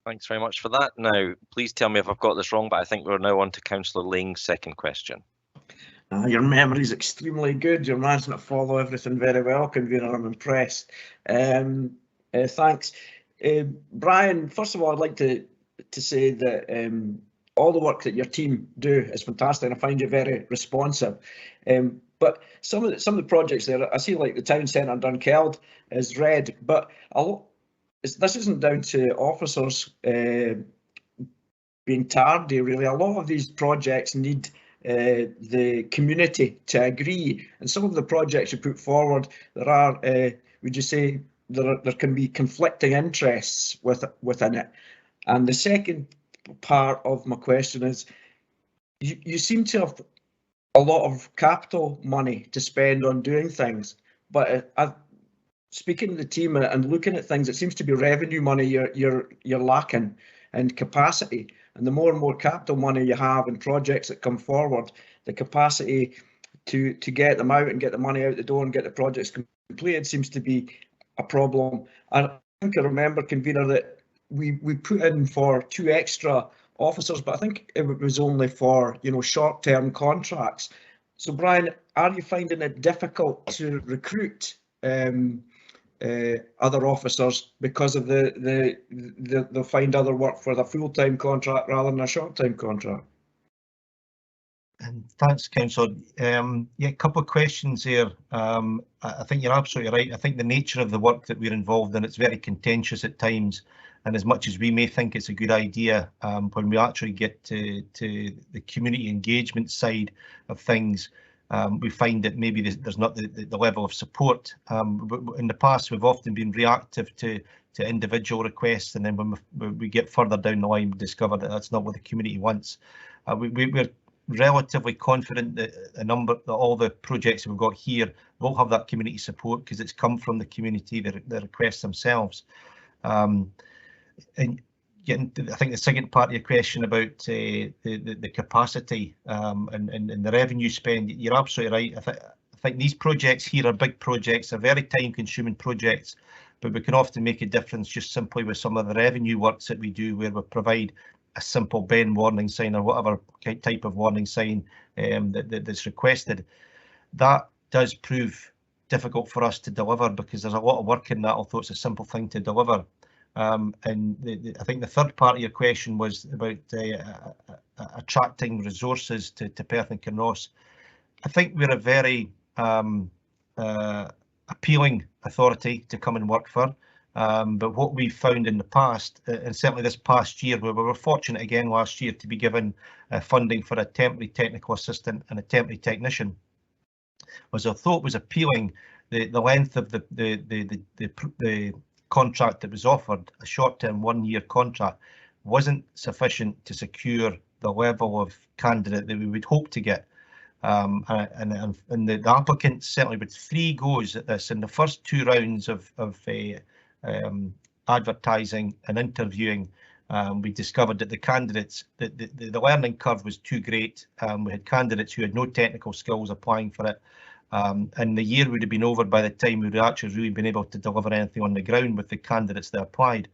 Thanks very much for that. Now, please tell me if I've got this wrong, but I think we're now on to Councillor Lang's second question. Your memory is extremely good. You're managing to follow everything very well, Convener. I'm impressed. Thanks. Brian, first of all, I'd like to to say that all the work that your team do is fantastic, and I find you very responsive. But some of the projects there, I see like the town centre in Dunkeld is red, but this isn't down to officers being tardy, really. A lot of these projects need the community to agree, and some of the projects you put forward, there are, would you say, there can be conflicting interests within it. And the second part of my question is, you seem to have a lot of capital money to spend on doing things, but speaking to the team and looking at things, it seems to be revenue money you're lacking and capacity. And the more and more capital money you have and projects that come forward, the capacity to get them out and get the money out the door and get the projects completed seems to be a problem. And I think I remember, convener, that we put in for 2 extra officers, but I think it was only for, you know, short-term contracts. So Brian, are you finding it difficult to recruit other officers because of they'll find other work for the full-time contract rather than a short-time contract? And thanks, Councillor. Yeah, a couple of questions there. I think you're absolutely right. I think the nature of the work that we're involved in, it's very contentious at times. And as much as we may think it's a good idea, when we actually get to the community engagement side of things, we find that maybe there's not the level of support. In the past, we've often been reactive to individual requests, and then when we get further down the line, we discover that that's not what the community wants. We're relatively confident that all the projects we've got here will have that community support because it's come from the community, the requests themselves. And I think the second part of your question about the capacity and the revenue spend, you're absolutely right. I think these projects here are big projects, are very time-consuming projects, but we can often make a difference just simply with some of the revenue works that we do, where we provide a simple bend warning sign or whatever type of warning sign that's requested. That does prove difficult for us to deliver because there's a lot of work in that, although it's a simple thing to deliver. And I think the third part of your question was about attracting resources to Perth and Kinross. I think we're a very appealing authority to come and work for. But what we've found in the past, and certainly this past year, where we were fortunate again last year to be given funding for a temporary technical assistant and a temporary technician, was although it was appealing, the length of the contract that was offered, a short-term 1-year contract, wasn't sufficient to secure the level of candidate that we would hope to get. And the applicants, certainly with 3 goes at this, in the first 2 rounds of advertising and interviewing, we discovered that the candidates, the learning curve was too great. We had candidates who had no technical skills applying for it. And the year would have been over by the time we would actually really been able to deliver anything on the ground with the candidates that applied.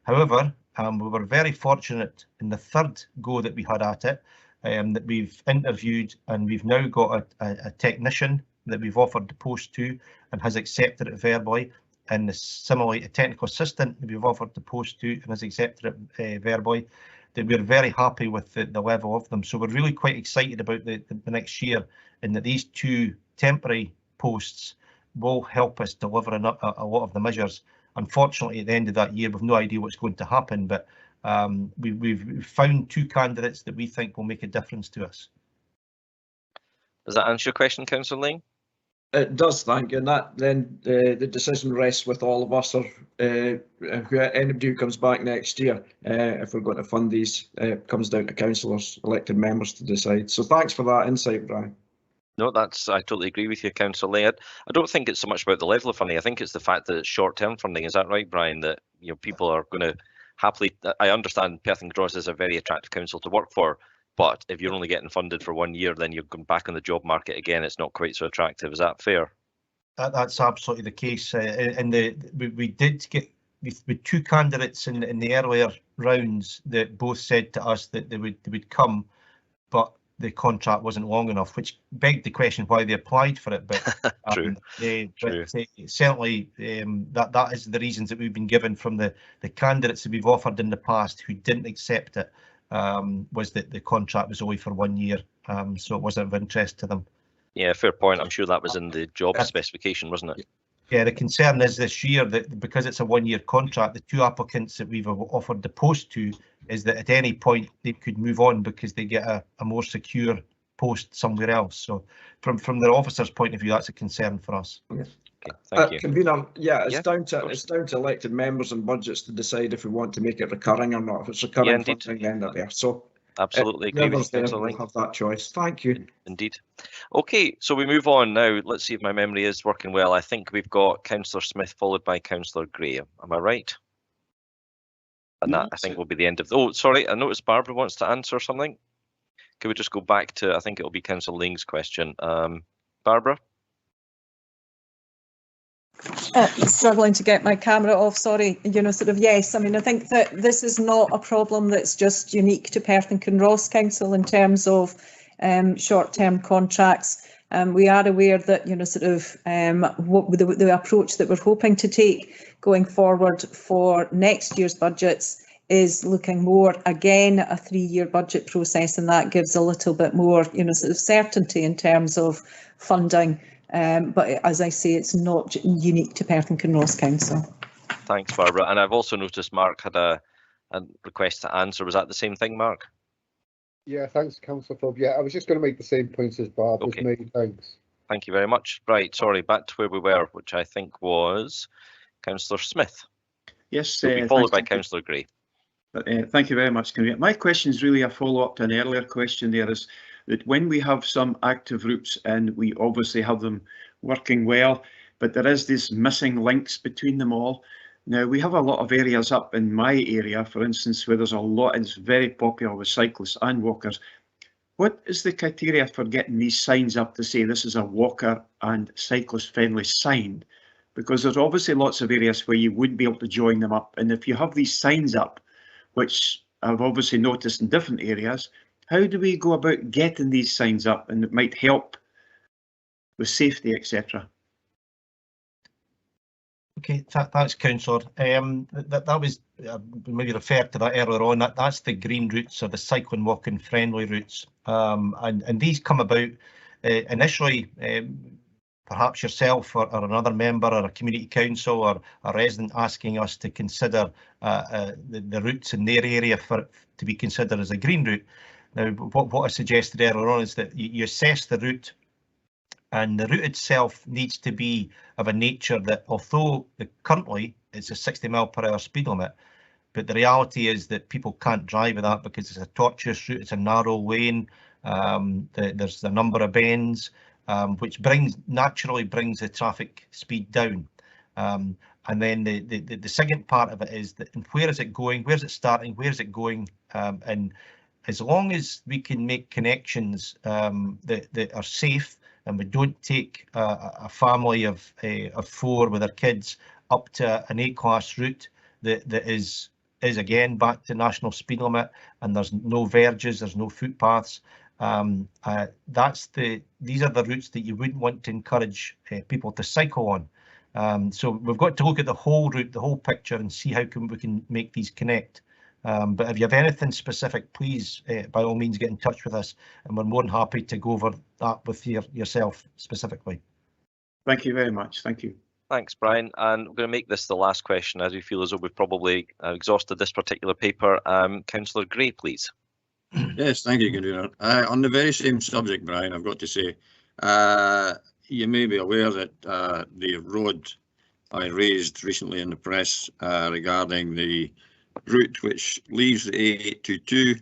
However, we were very fortunate in the 3rd go that we had at it, that we've interviewed, and we've now got a technician that we've offered the post to and has accepted it verbally, and similarly a technical assistant that we've offered the post to and has accepted it verbally, that we're very happy with the level of them. So we're really quite excited about the next year, and that these 2 temporary posts will help us deliver a lot of the measures. Unfortunately, at the end of that year, we've no idea what's going to happen, but we've found 2 candidates that we think will make a difference to us. Does that answer your question, Councillor Ling? It does, thank you. And that then the decision rests with all of us, or anybody who comes back next year. If we're going to fund these, comes down to councillors, elected members to decide. So thanks for that insight, Brian. No, I totally agree with you, Councillor Ling. I don't think it's so much about the level of funding. I think it's the fact that it's short-term funding. Is that right, Brian? That, you know, people are going to happily. I understand Perth and Kinross is a very attractive council to work for, but if you're only getting funded for 1 year, then you're going back on the job market again. It's not quite so attractive. Is that fair? That's absolutely the case. And we did get with 2 candidates in the earlier rounds that both said to us that they would come, but the contract wasn't long enough, which begged the question why they applied for it. But True. Certainly that is the reasons that we've been given from the candidates that we've offered in the past who didn't accept it, was that the contract was only for 1 year, so it wasn't of interest to them. Yeah, fair point. I'm sure that was in the job specification, wasn't it? Yeah, the concern is this year that because it's a 1 year contract, the 2 applicants that we've offered the post to is that at any point they could move on because they get a more secure post somewhere else. So from the officer's point of view, that's a concern for us. Okay. Okay, thank you. Convener, it's down to elected members and budgets to decide if we want to make it recurring or not. If it's recurring, funding, then they're there. So absolutely agree with you. We'll have that choice. Thank you. Indeed. Okay, so we move on now. Let's see if my memory is working well. I think we've got Councillor Smith followed by Councillor Gray. Am I right? And that I think will be the end of. Oh, sorry. I noticed Barbara wants to answer something. Can we just go back to? I think it will be Councillor Laing's question. Barbara. Struggling to get my camera off, sorry. Yes, I mean, I think that this is not a problem that's just unique to Perth and Kinross Council in terms of short-term contracts. We are aware that, what the approach that we're hoping to take going forward for next year's budgets is looking more, again, a 3-year budget process, and that gives a little bit more, certainty in terms of funding. But as I say, it's not unique to Perth and Kinross Council. Thanks, Barbara. And I've also noticed Mark had a request to answer. Was that the same thing, Mark? Yeah, thanks, Councillor Fob. Yeah, I was just going to make the same points as Barbara's made. Thanks. Thank you very much. Right, sorry, back to where we were, which I think was Councillor Smith. Yes, followed by Councillor Gray. Thank you very much, Convener. My question is really a follow-up to an earlier question there, is that when we have some active routes and we obviously have them working well, but there is these missing links between them all. Now, we have a lot of areas up in my area, for instance, where there's a lot, and it's very popular with cyclists and walkers. What is the criteria for getting these signs up to say this is a walker and cyclist friendly sign? Because there's obviously lots of areas where you wouldn't be able to join them up. And if you have these signs up, which I've obviously noticed in different areas, how do we go about getting these signs up? And it might help with safety, etc. Okay, thanks, Councillor. That was maybe referred to that earlier on. That's the green routes or the cycling, walking friendly routes, and these come about initially. Perhaps yourself or another member or a community council or a resident asking us to consider the routes in their area to be considered as a green route. Now, what I suggested earlier on is that you assess the route, and the route itself needs to be of a nature that, although currently it's a 60 mph speed limit, but the reality is that people can't drive at that because it's a tortuous route, it's a narrow lane, there's a number of bends, which naturally brings the traffic speed down. And then the second part of it is that, and where is it going, where's it starting, where's it going, and as long as we can make connections that are safe, and we don't take a family of 4 with their kids up to an A-class route that is again back to national speed limit, and there's no verges, there's no footpaths. These are the routes that you wouldn't want to encourage people to cycle on. So we've got to look at the whole route, the whole picture, and see how we can make these connect. But if you have anything specific, please, by all means, get in touch with us, and we're more than happy to go over that with yourself specifically. Thank you very much. Thank you. Thanks, Brian. And we're going to make this the last question, as we feel as though we've probably exhausted this particular paper. Councillor Gray, please. Yes, thank you, Convener. On the very same subject, Brian, I've got to say, you may be aware that the road I raised recently in the press regarding the route which leaves the A822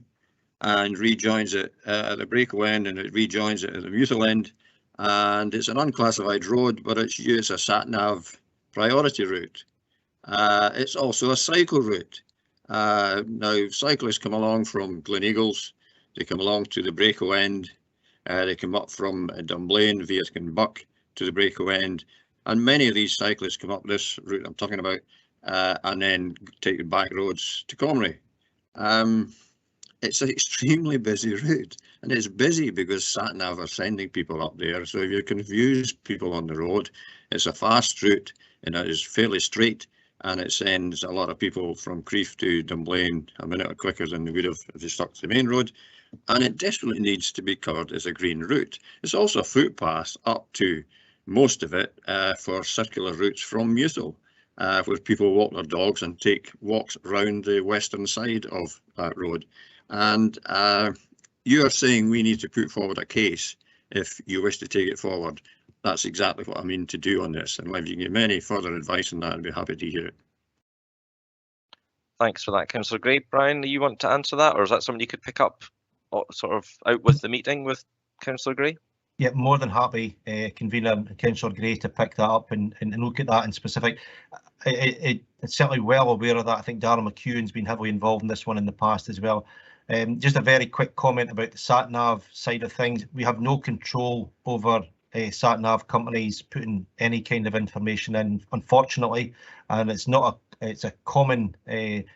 and rejoins it at the Braco end, and it rejoins it at the Muthil end, and it's an unclassified road, but it's used as a sat-nav priority route. It's also a cycle route. Now, cyclists come along from Gleneagles, they come along to the Braco end, they come up from Dunblane via Kinbuck to the Braco end, and many of these cyclists come up this route I'm talking about, and then take the back roads to Comrie. it's an extremely busy route, and it's busy because sat-nav are sending people up there. So if you confuse people on the road, it's a fast route and it is fairly straight, and it sends a lot of people from Crieff to Dunblane a minute quicker than they would have if they stuck to the main road. And it desperately needs to be covered as a green route. It's also a footpath up to most of it for circular routes from Mewthal, where people walk their dogs and take walks round the western side of that road. And you are saying we need to put forward a case if you wish to take it forward. That's exactly what I mean to do on this. And if you can give me any further advice on that, I'd be happy to hear it. Thanks for that, Councillor Gray. Brian, do you want to answer that, or is that something you could pick up sort of out with the meeting with Councillor Gray? Yeah, more than happy, Convener Councillor Gray, to pick that up and look at that in specific. It's certainly well aware of that. I think Darrell McEwen's been heavily involved in this one in the past as well. Just a very quick comment about the sat-nav side of things. We have no control over sat-nav companies putting any kind of information in, unfortunately, and it's a common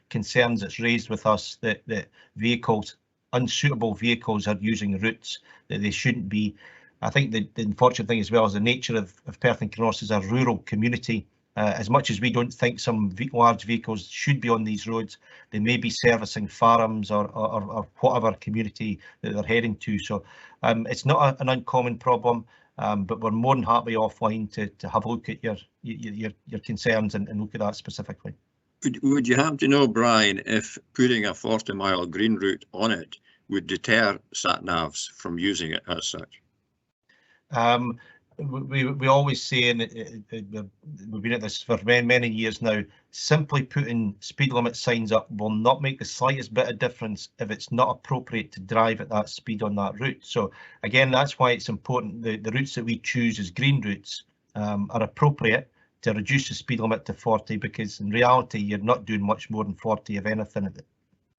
concerns that's raised with us that vehicles, unsuitable vehicles, are using routes that they shouldn't be. I think the unfortunate thing as well is the nature of Perth and Kinross is a rural community. As much as we don't think some large vehicles should be on these roads, they may be servicing farms or whatever community that they're heading to. So it's not an uncommon problem, but we're more than happy offline to have a look at your concerns and look at that specifically. Would you happen to know, Brian, if putting a 40-mile green route on it would deter sat-navs from using it as such? We always say, and we've been at this for many years now, simply putting speed limit signs up will not make the slightest bit of difference if it's not appropriate to drive at that speed on that route. So again, that's why it's important the routes that we choose as green routes are appropriate to reduce the speed limit to 40, because in reality you're not doing much more than 40 if anything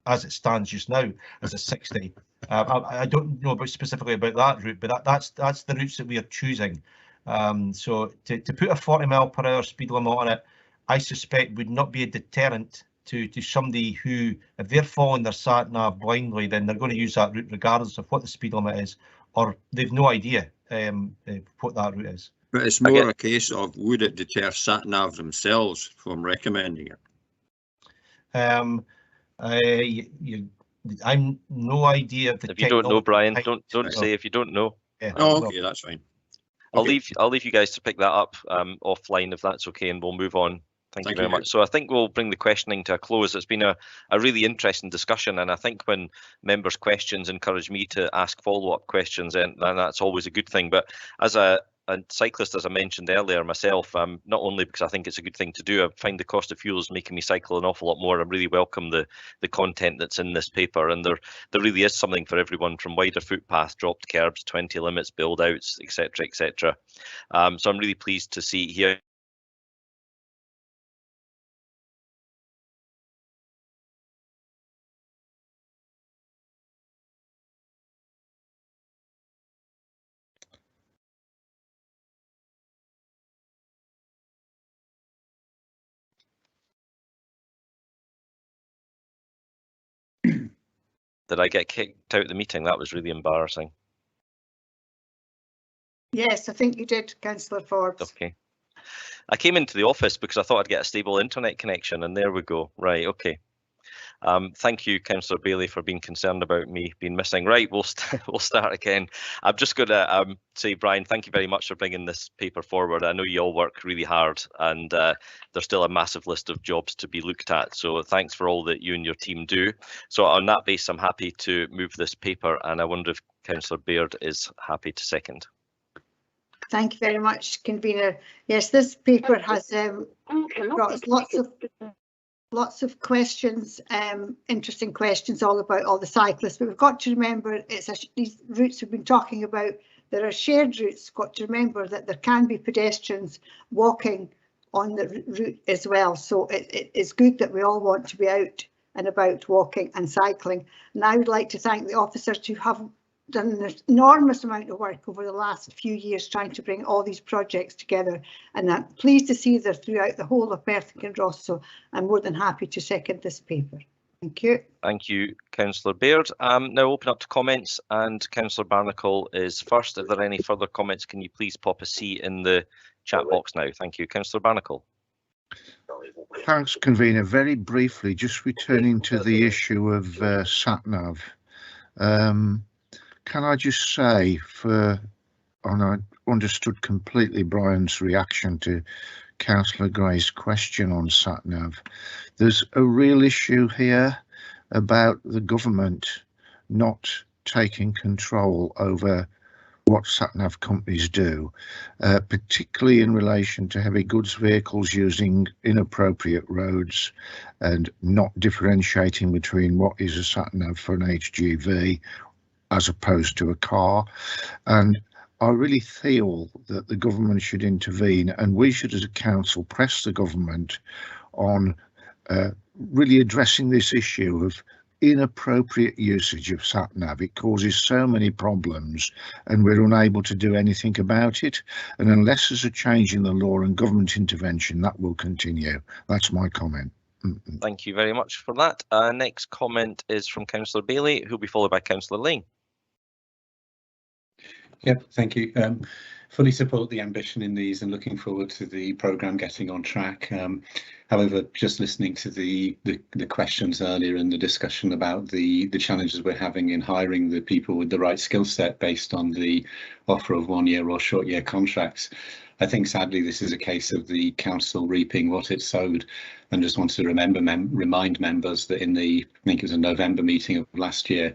as it stands just now as a 60. I don't know specifically about that route, but that's the routes that we are choosing. So to put a 40-mile/hour speed limit on it, I suspect would not be a deterrent to somebody who, if they're following their sat-nav blindly, then they're going to use that route regardless of what the speed limit is, or they've no idea what that route is. But it's more a case of, would it deter sat-nav themselves from recommending it? I'm no idea if you don't know, Brian, don't say if you don't know. Yeah, okay, that's fine. I'll leave you guys to pick that up offline if that's okay, and we'll move on. Thank you very much. So I think we'll bring the questioning to a close. It's been a really interesting discussion, and I think when members' questions encourage me to ask follow-up questions, then that's always a good thing. But as a cyclist, as I mentioned earlier myself, not only because I think it's a good thing to do, I find the cost of fuel is making me cycle an awful lot more. I really welcome the content that's in this paper, and there really is something for everyone, from wider footpath, dropped curbs, 20 limits, build outs, etc., etc. So I'm really pleased to see here Did I get kicked out of the meeting? That was really embarrassing. Yes, I think you did, Councillor Forbes. Okay. I came into the office because I thought I'd get a stable internet connection, and there we go. Right, okay. Thank you, Councillor Bailey, for being concerned about me being missing. Right, we'll start again. I'm just going to say, Brian, thank you very much for bringing this paper forward. I know you all work really hard, and there's still a massive list of jobs to be looked at. So thanks for all that you and your team do. So on that base, I'm happy to move this paper, and I wonder if Councillor Baird is happy to second. Thank you very much, Convener. Yes, this paper has brought us lots of questions, interesting questions all about all the cyclists, but we've got to remember these routes we've been talking about, there are shared routes. Got to remember that there can be pedestrians walking on the route as well, so it is good that we all want to be out and about walking and cycling. And I would like to thank the officers who have done an enormous amount of work over the last few years trying to bring all these projects together, and I'm pleased to see they're throughout the whole of Perth and Kinross, so I'm more than happy to second this paper. Thank you. Thank you, Councillor Baird. Now open up to comments, and Councillor Barnacle is first. If there are any further comments, can you please pop a C in the chat box now? Thank you, Councillor Barnacle. Thanks, convener. Very briefly, just returning to the issue of sat-nav. Can I just say, and I understood completely Brian's reaction to Councillor Gray's question on sat-nav. There's a real issue here about the government not taking control over what sat-nav companies do, particularly in relation to heavy goods vehicles using inappropriate roads and not differentiating between what is a sat-nav for an HGV as opposed to a car. And I really feel that the government should intervene, and we should as a council press the government on really addressing this issue of inappropriate usage of sat-nav. It causes so many problems and we're unable to do anything about it, and unless there's a change in the law and government intervention, that will continue. That's my comment. Thank you very much for that. Next comment is from Councillor Bailey, who will be followed by Councillor Lane. Yep, thank you. Fully support the ambition in these and looking forward to the programme getting on track. However, just listening to the questions earlier and the discussion about the challenges we're having in hiring the people with the right skill set based on the offer of 1 year or short year contracts, I think sadly this is a case of the council reaping what it sowed. And just want to remind members that in the, I think it was a November meeting of last year,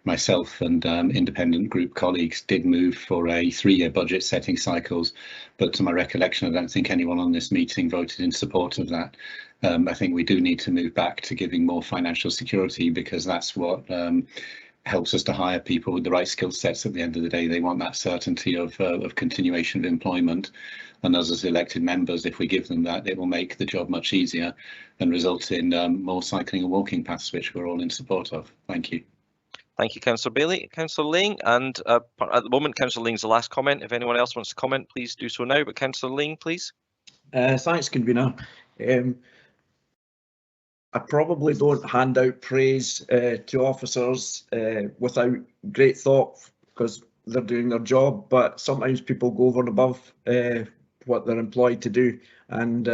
myself and independent group colleagues did move for a 3-year budget setting cycles, but to my recollection, I don't think anyone on this meeting voted in support of that. I think we do need to move back to giving more financial security, because that's what helps us to hire people with the right skill sets. At the end of the day, they want that certainty of continuation of employment, and us as elected members, if we give them that, it will make the job much easier and result in more cycling and walking paths, which we're all in support of. Thank you. Thank you, Councillor Bailey. Councillor Ling, and at the moment, Councillor Ling's the last comment. If anyone else wants to comment, please do so now. But Councillor Ling, please. Thanks, convener. I probably don't hand out praise to officers without great thought, because they're doing their job, but sometimes people go over and above what they're employed to do, and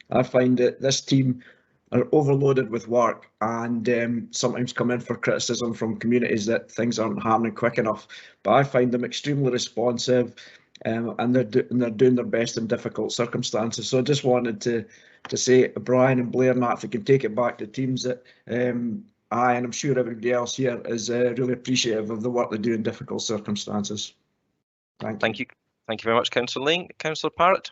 I find that this team are overloaded with work and sometimes come in for criticism from communities that things aren't happening quick enough. But I find them extremely responsive, and they're doing their best in difficult circumstances. So I just wanted to say to Brian and Blair and that, if we can take it back to teams, that I, and I'm sure everybody else here, is really appreciative of the work they do in difficult circumstances. Thank you. Thank you very much, Councillor Ling. Councillor Parrott.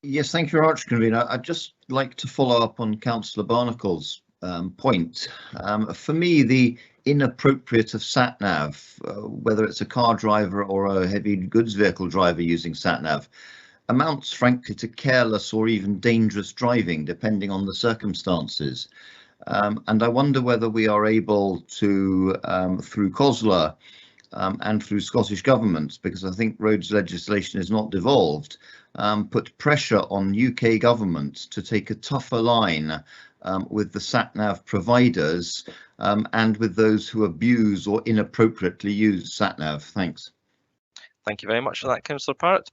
Yes, thank you very much, convener. I'd just like to follow up on Councillor Barnacle's point. For me, the inappropriate of sat-nav, whether it's a car driver or a heavy goods vehicle driver using sat-nav, amounts frankly to careless or even dangerous driving, depending on the circumstances. And I wonder whether we are able to, through COSLA and through Scottish Government, because I think roads legislation is not devolved, put pressure on UK Government to take a tougher line with the sat-nav providers and with those who abuse or inappropriately use sat-nav. Thanks. Thank you very much for that, Councillor Parrott.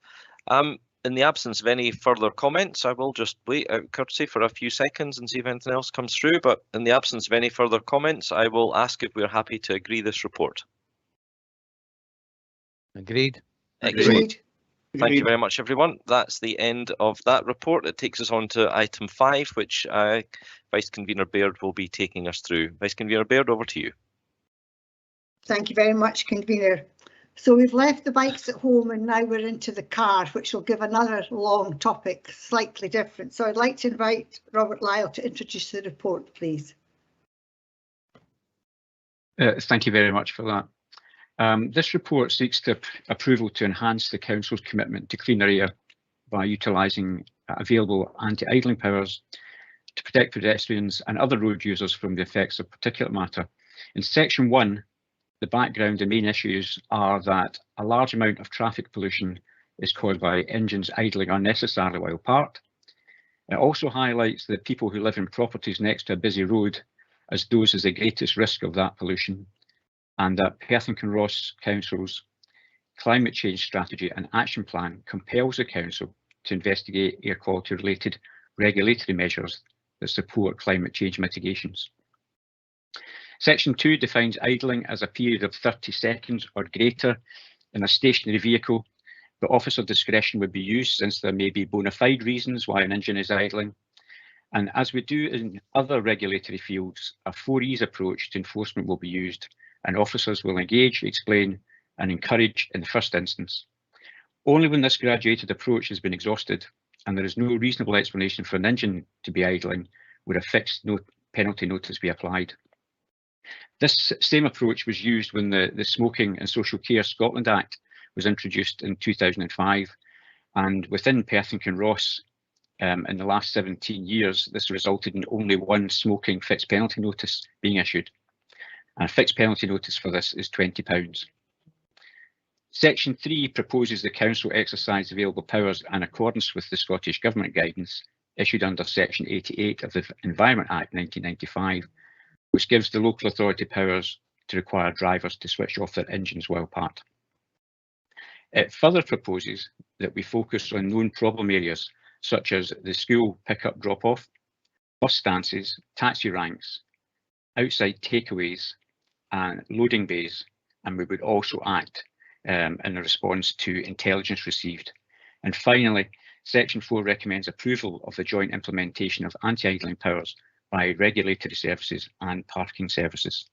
In the absence of any further comments, I will just wait out courtesy for a few seconds and see if anything else comes through. But in the absence of any further comments, I will ask if we're happy to agree this report. Agreed. Agreed. Thank you very much, everyone. That's the end of that report. It takes us on to item 5, which Vice Convener Baird will be taking us through. Vice Convener Baird, over to you. Thank you very much, Convener. So we've left the bikes at home and now we're into the car, which will give another long topic, slightly different. So I'd like to invite Robert Lyle to introduce the report, please. Thank you very much for that. This report seeks approval to enhance the Council's commitment to cleaner air by utilising available anti-idling powers to protect pedestrians and other road users from the effects of particulate matter. In section 1, the background and main issues are that a large amount of traffic pollution is caused by engines idling unnecessarily while parked. It also highlights the people who live in properties next to a busy road as those as the greatest risk of that pollution, and that Perth and Kinross Council's climate change strategy and action plan compels the council to investigate air quality related regulatory measures that support climate change mitigations. Section 2 defines idling as a period of 30 seconds or greater in a stationary vehicle, but officer discretion would be used since there may be bona fide reasons why an engine is idling. And as we do in other regulatory fields, a 4Es approach to enforcement will be used, and officers will engage, explain, and encourage in the first instance. Only when this graduated approach has been exhausted and there is no reasonable explanation for an engine to be idling would a fixed penalty notice be applied. This same approach was used when the Smoking and Social Care Scotland Act was introduced in 2005, and within Perth and Kinross in the last 17 years, this resulted in only one smoking fixed penalty notice being issued. And a fixed penalty notice for this is £20. Section 3 proposes the council exercise available powers in accordance with the Scottish Government guidance issued under Section 88 of the Environment Act 1995, which gives the local authority powers to require drivers to switch off their engines while parked. It further proposes that we focus on known problem areas such as the school pick-up drop-off, bus stances, taxi ranks, outside takeaways and loading bays, and we would also act in a response to intelligence received. And finally, Section 4 recommends approval of the joint implementation of anti-idling powers by regulatory services and parking services.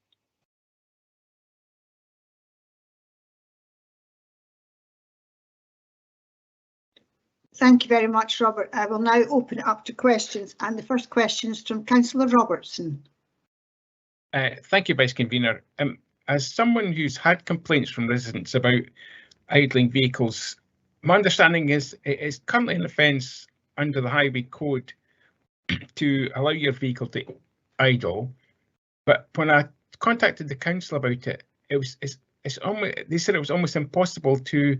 Thank you very much, Robert. I will now open it up to questions, and the first question is from Councillor Robertson. Thank you, Vice Convener. As someone who's had complaints from residents about idling vehicles, my understanding is it is currently an offence under the Highway Code to allow your vehicle to idle. But when I contacted the council about it, they said it was almost impossible to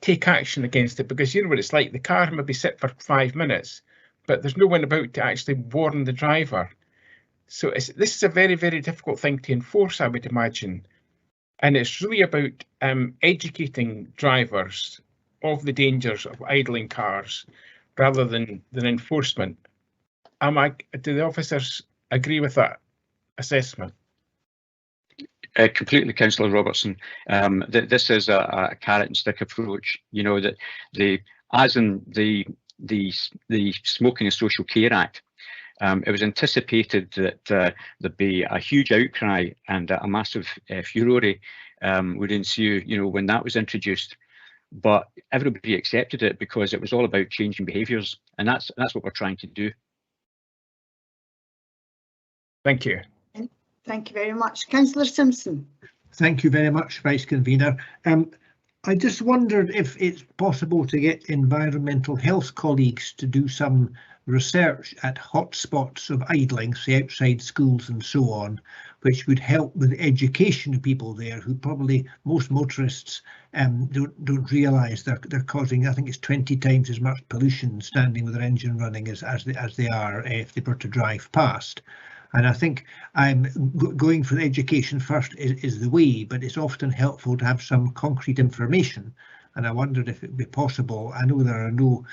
take action against it, because you know what it's like. The car maybe sit for 5 minutes, but there's no one about to actually warn the driver. So this is a very, very difficult thing to enforce, I would imagine. And it's really about educating drivers of the dangers of idling cars rather than enforcement. Do the officers agree with that assessment? Completely, Councillor Robertson. This is a carrot and stick approach. You know that as in the Smoking and Social Care Act, it was anticipated that there'd be a huge outcry and a massive furore would ensue, you know, when that was introduced. But everybody accepted it because it was all about changing behaviours, and that's what we're trying to do. Thank you. Thank you very much. Councillor Simpson. Thank you very much, Vice Convener. I just wondered if it's possible to get environmental health colleagues to do some research at hotspots of idling, say outside schools and so on, which would help with education of people there who probably, most motorists don't realise they're causing, I think it's 20 times as much pollution standing with their engine running as they are if they were to drive past. And I think going for the education first is the way, but it's often helpful to have some concrete information. And I wondered if it would be possible. I know there are no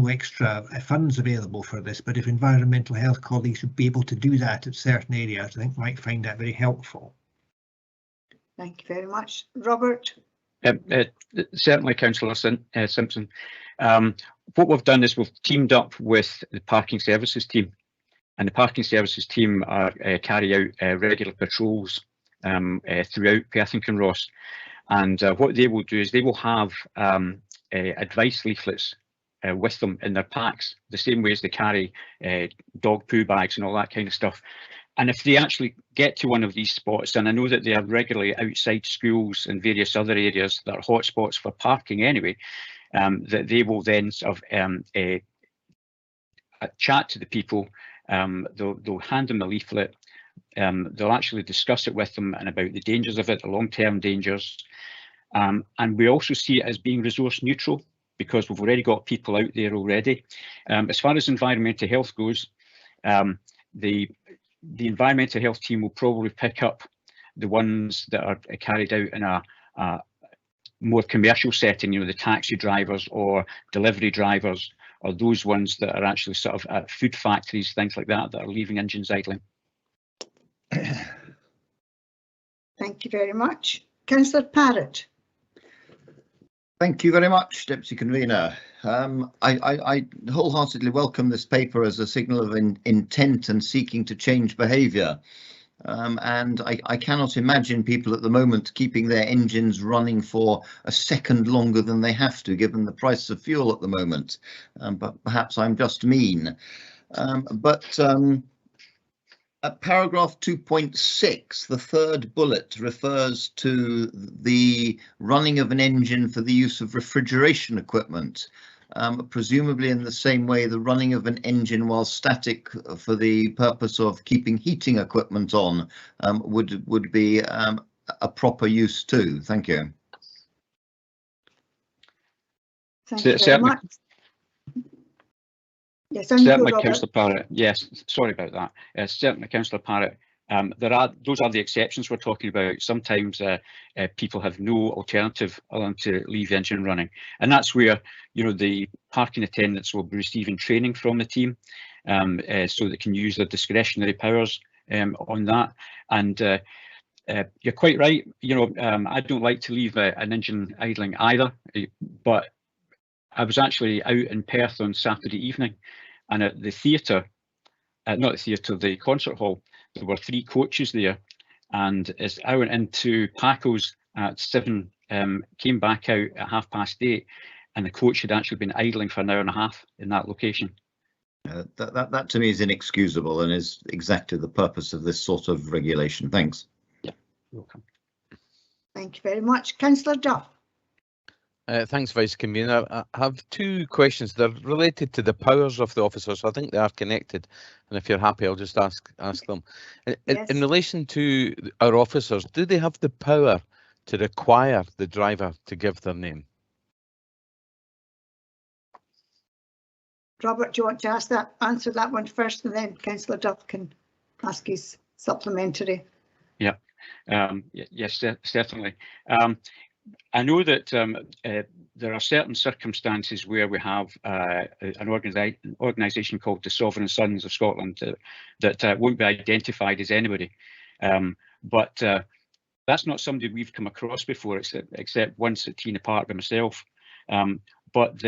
extra funds available for this, but if environmental health colleagues would be able to do that at certain areas, I think might find that very helpful. Thank you very much. Robert? Certainly, Councillor Simpson. What we've done is we've teamed up with the parking services team. And the parking services team carry out regular patrols throughout Perth and Kinross. And what they will do is they will have advice leaflets with them in their packs, the same way as they carry dog poo bags and all that kind of stuff. And if they actually get to one of these spots, and I know that they are regularly outside schools and various other areas that are hotspots for parking anyway, that they will then sort of chat to the people. They'll hand them the leaflet. They'll actually discuss it with them and about the dangers of it, the long-term dangers. And we also see it as being resource neutral, because we've already got people out there already. As far as environmental health goes, the environmental health team will probably pick up the ones that are carried out in a more commercial setting, the taxi drivers or delivery drivers, or those ones that are actually sort of at food factories, things like that, that are leaving engines idling. Thank you very much. Councillor Parrott. Thank you very much, Deputy Convener. I wholeheartedly welcome this paper as a signal of intent and seeking to change behaviour. And I cannot imagine people at the moment keeping their engines running for a second longer than they have to, given the price of fuel at the moment. But perhaps I'm just mean. At paragraph 2.6, the third bullet refers to the running of an engine for the use of refrigeration equipment, presumably in the same way the running of an engine while static for the purpose of keeping heating equipment on would be a proper use too. Thank you. Thank you very much. Yes, certainly, Councillor Parrott. Yes, sorry about that. Certainly, Councillor Parrott. Those are the exceptions we're talking about. Sometimes people have no alternative other than to leave the engine running, and that's where the parking attendants will be receiving training from the team, so they can use their discretionary powers on that. And you're quite right. I don't like to leave an engine idling either, but I was actually out in Perth on Saturday evening, and at the theatre, not the theatre, the concert hall, there were 3 coaches there, and as I went into Paco's at 7, came back out at 8:30, and the coach had actually been idling for an hour and a half in that location. That to me is inexcusable and is exactly the purpose of this sort of regulation. Thanks. Yeah, you're welcome. Thank you very much. Councillor Duff. Thanks, Vice Convener. I have 2 questions. They're related to the powers of the officers. I think they are connected, and if you're happy, I'll just ask them. Yes. In relation to our officers, do they have the power to require the driver to give their name? Robert, do you want to answer that one first, and then Councillor Duff can ask his supplementary? Yeah. Yes, certainly. I know that there are certain circumstances where we have an organisation called the Sovereign Sons of Scotland that won't be identified as anybody, but that's not somebody we've come across before, except once at Tina Park by myself. But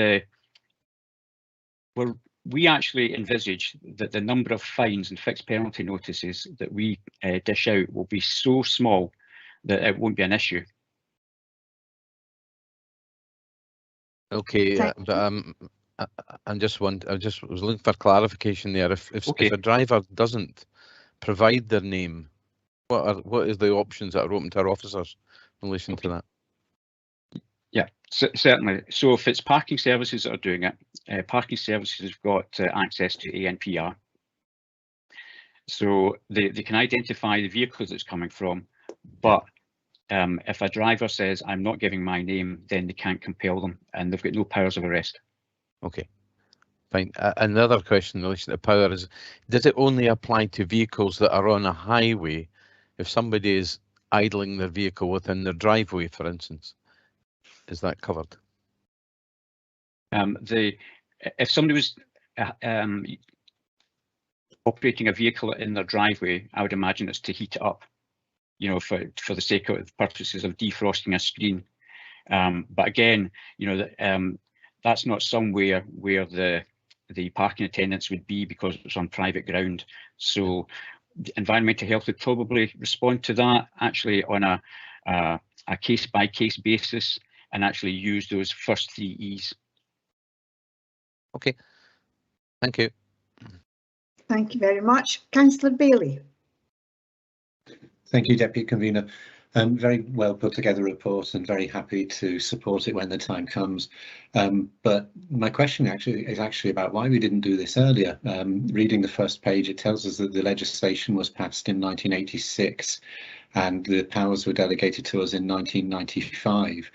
we actually envisage that the number of fines and fixed penalty notices that we dish out will be so small that it won't be an issue. Okay, but I just was looking for clarification there. If a driver doesn't provide their name, what is the options that are open to our officers in relation to that? Yeah, certainly. So if it's parking services that are doing it, parking services have got access to ANPR. So they can identify the vehicles it's coming from, but if a driver says, I'm not giving my name, then they can't compel them, and they've got no powers of arrest. Okay, fine. Another question in relation to power is, does it only apply to vehicles that are on a highway? If somebody is idling their vehicle within their driveway, for instance, is that covered? If somebody was operating a vehicle in their driveway, I would imagine it's to heat it up, for the sake of purposes of defrosting a screen. But again, that's not somewhere where the parking attendants would be, because it's on private ground. So environmental health would probably respond to that actually on a case-by-case basis, and actually use those first 3 E's. Okay, thank you. Thank you very much. Councillor Bailey. Thank you, Deputy Convener. Very well put together report, and very happy to support it when the time comes. But my question is actually about why we didn't do this earlier. Reading the first page, it tells us that the legislation was passed in 1986 and the powers were delegated to us in 1995.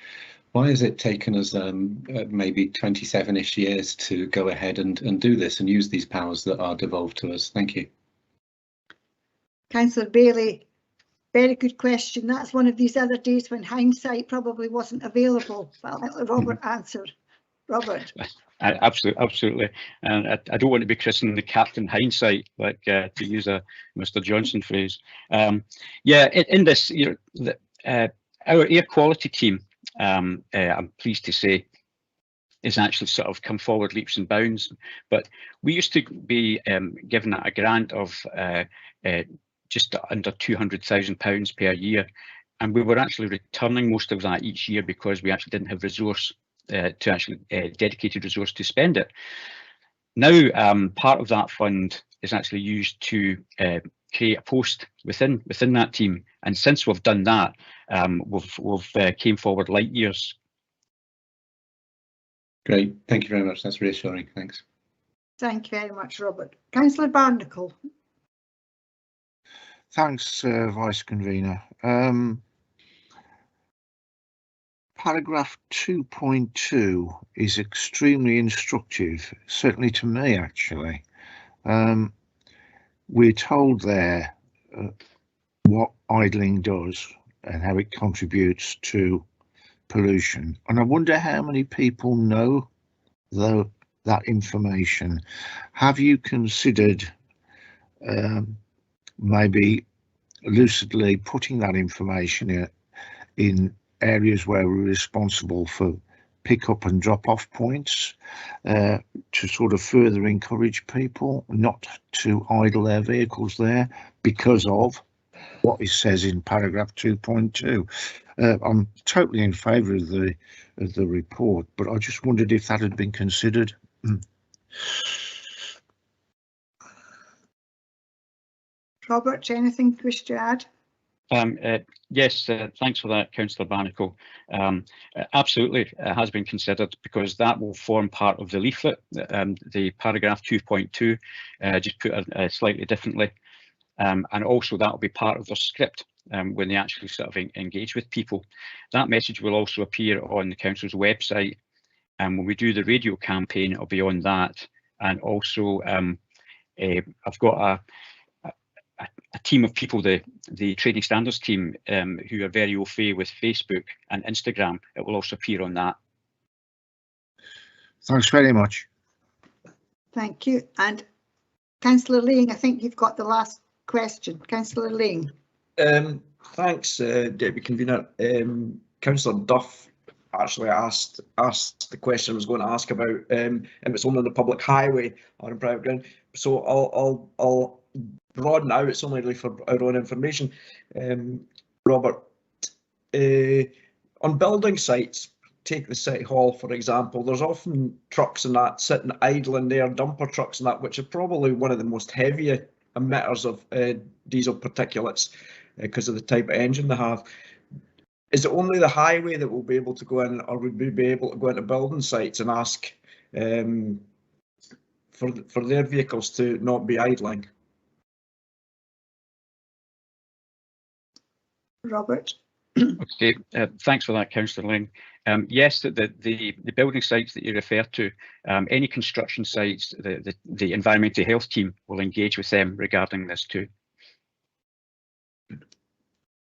Why has it taken us maybe 27-ish years to go ahead and do this and use these powers that are devolved to us? Thank you. Councillor Bailey, very good question. That's one of these other days when hindsight probably wasn't available. But I'll let Robert answer. Robert. Absolutely, and I don't want to be christened the Captain Hindsight, like to use a Mr. Johnson phrase. Yeah, in this, our air quality team, I'm pleased to say, is actually sort of come forward leaps and bounds. But we used to be given a grant of just under £200,000 per year, and we were actually returning most of that each year because we actually didn't have resource to actually dedicated resource to spend it. Now, part of that fund is actually used to create a post within that team, and since we've done that, we've came forward light years. Great, thank you very much. That's reassuring. Thanks. Thank you very much, Robert. Councillor Barnacle. Thanks, Vice Convener. Paragraph 2.2 is extremely instructive, certainly to me, actually. We're told there what idling does and how it contributes to pollution. And I wonder how many people know that information. Have you considered maybe lucidly putting that information in areas where we're responsible for pick up and drop off points to sort of further encourage people not to idle their vehicles there because of what it says in paragraph 2.2. I'm totally in favour of the report, but I just wondered if that had been considered. Robert, anything you wish to add? Yes, thanks for that, Councillor Barnacle. Absolutely, it has been considered because that will form part of the leaflet, the paragraph 2.2, just put it slightly differently. And also that will be part of the script when they actually sort of engage with people. That message will also appear on the council's website, and when we do the radio campaign, it'll be on that. And also, I've got a team of people, the trading standards team, who are very au fait with Facebook and Instagram. It will also appear on that. Thanks very much. Thank you. And Councillor Ling, I think you've got the last question. Councillor Ling. Thanks, Deputy Convener. Councillor Duff actually asked the question I was going to ask about if it's only on the public highway or in private ground. So I'll broaden out. It's only really for our own information. Robert, on building sites, take the City Hall for example, there's often trucks and that sitting idling there, dumper trucks and that, which are probably one of the most heavy emitters of diesel particulates because of the type of engine they have. Is it only the highway that will be able to go in, or would we be able to go into building sites and ask for their vehicles to not be idling? Robert. Okay, thanks for that, Councillor Ling. Yes, the building sites that you refer to, any construction sites, the environmental health team will engage with them regarding this too.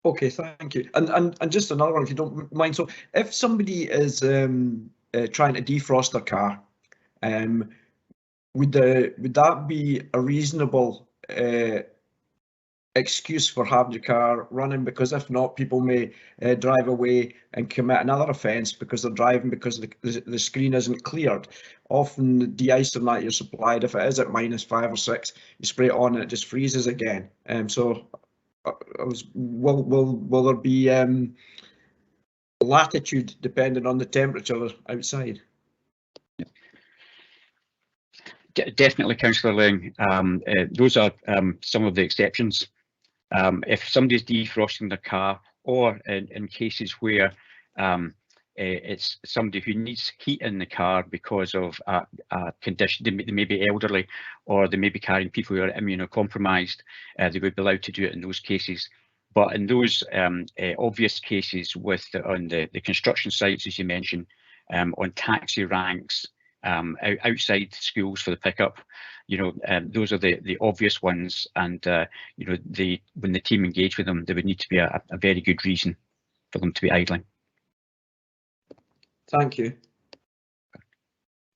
Okay, thank you. And just another one, if you don't mind. So, if somebody is trying to defrost their car, would that be a reasonable excuse for having your car running? Because if not, people may drive away and commit another offence because they're driving because the screen isn't cleared. Often the de-icer that you're supplied, if it is at -5 or 6, you spray it on and it just freezes again. So will there be latitude depending on the temperature outside? Definitely, Councillor Ling. Those are some of the exceptions. If somebody's defrosting their car, or in cases where it's somebody who needs heat in the car because of a condition, they may be elderly, or they may be carrying people who are immunocompromised, they would be allowed to do it in those cases. But in those obvious cases on the construction sites, as you mentioned, on taxi ranks, outside schools for the pickup, those are the obvious ones, and when the team engage with them, there would need to be a very good reason for them to be idling. Thank you.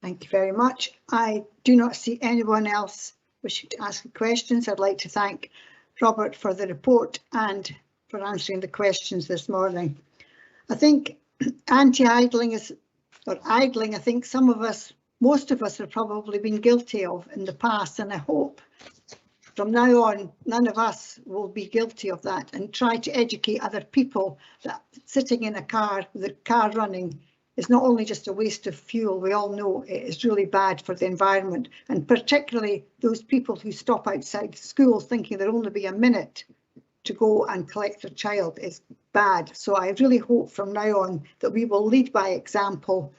Thank you very much. I do not see anyone else wishing to ask questions. I'd like to thank Robert for the report and for answering the questions this morning. I think anti-idling idling, I think most of us have probably been guilty of in the past, and I hope from now on none of us will be guilty of that, and try to educate other people that sitting in a car with the car running is not only just a waste of fuel. We all know it is really bad for the environment, and particularly those people who stop outside schools thinking there'll only be a minute to go and collect their child is bad. So I really hope from now on that we will lead by example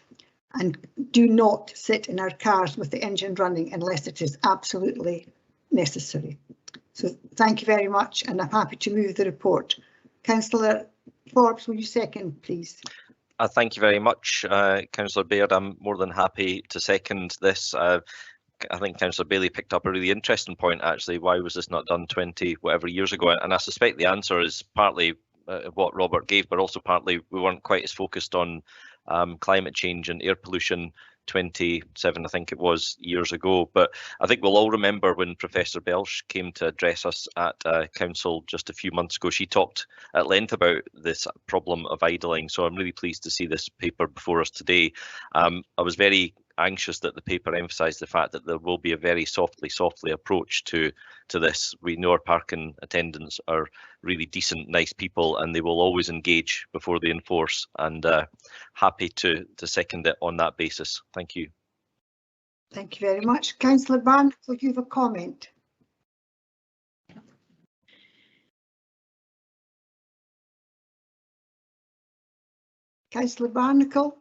and do not sit in our cars with the engine running unless it is absolutely necessary. So thank you very much, and I'm happy to move the report. Councillor Forbes, will you second, please? Thank you very much, Councillor Baird. I'm more than happy to second this. I think Councillor Bailey picked up a really interesting point, actually. Why was this not done 20 whatever years ago? And I suspect the answer is partly what Robert gave, but also partly we weren't quite as focused on climate change and air pollution 27, I think it was, years ago. But I think we'll all remember when Professor Belsh came to address us at Council just a few months ago. She talked at length about this problem of idling. So I'm really pleased to see this paper before us today. I was very anxious that the paper emphasised the fact that there will be a very softly approach to this. We know our parking attendants are really decent, nice people, and they will always engage before they enforce, and happy to second it on that basis. Thank you. Thank you very much. Councillor Barnacle, you have a comment. Councillor Barnacle?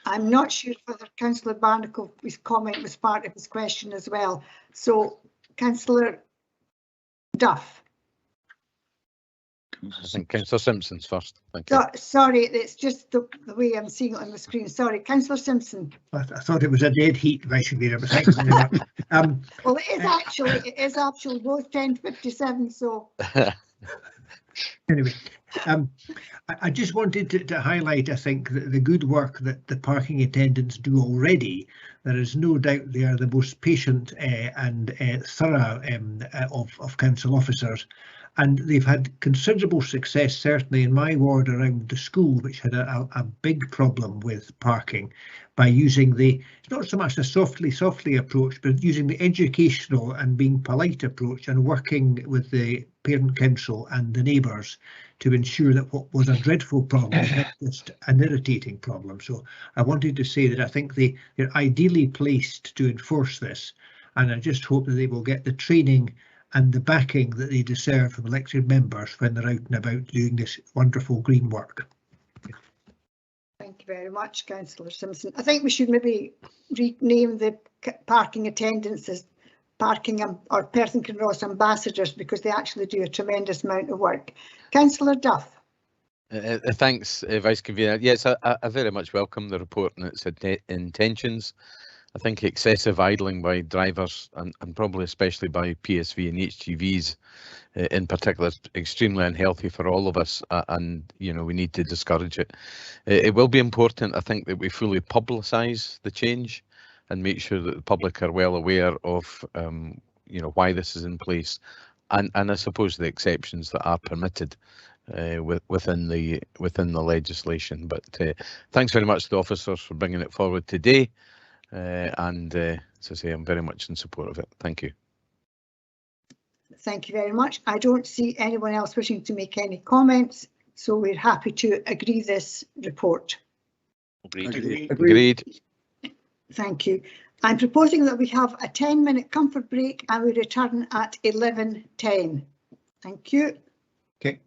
I'm not sure whether Councillor Barnacle's comment was part of his question as well. So, Councillor Duff. I think Councillor Simpson's first. Thank you. So, sorry, it's just the way I'm seeing it on the screen. Sorry, Councillor Simpson. I thought it was a dead heat, Vice Convener, but thank you very much. Well, it is actually both 10:57, so. Anyway, I just wanted to highlight, I think, the good work that the parking attendants do already. There is no doubt they are the most patient and thorough of council officers, and they've had considerable success, certainly in my ward around the school, which had a big problem with parking, by using it's not so much a softly approach, but using the educational and being polite approach, and working with the parent council and the neighbours to ensure that what was a dreadful problem is not just an irritating problem. So I wanted to say that I think they're ideally placed to enforce this, and I just hope that they will get the training and the backing that they deserve from elected members when they're out and about doing this wonderful green work. Thank you very much, Councillor Simpson. I think we should maybe rename the parking attendants as parking or Perth and Kinross ambassadors, because they actually do a tremendous amount of work. Councillor Duff. Thanks, Vice Convener. Yes, I very much welcome the report and its intentions. I think excessive idling by drivers, and probably especially by PSV and HGVs in particular, is extremely unhealthy for all of us, and we need to discourage it. It will be important, I think, that we fully publicise the change and make sure that the public are well aware of why this is in place, and I suppose the exceptions that are permitted within the legislation. But thanks very much to the officers for bringing it forward today. And as I say, I'm very much in support of it. Thank you. Thank you very much. I don't see anyone else wishing to make any comments, so we're happy to agree this report. Agreed. Thank you. I'm proposing that we have a 10-minute comfort break and we return at 11:10. Thank you. Okay.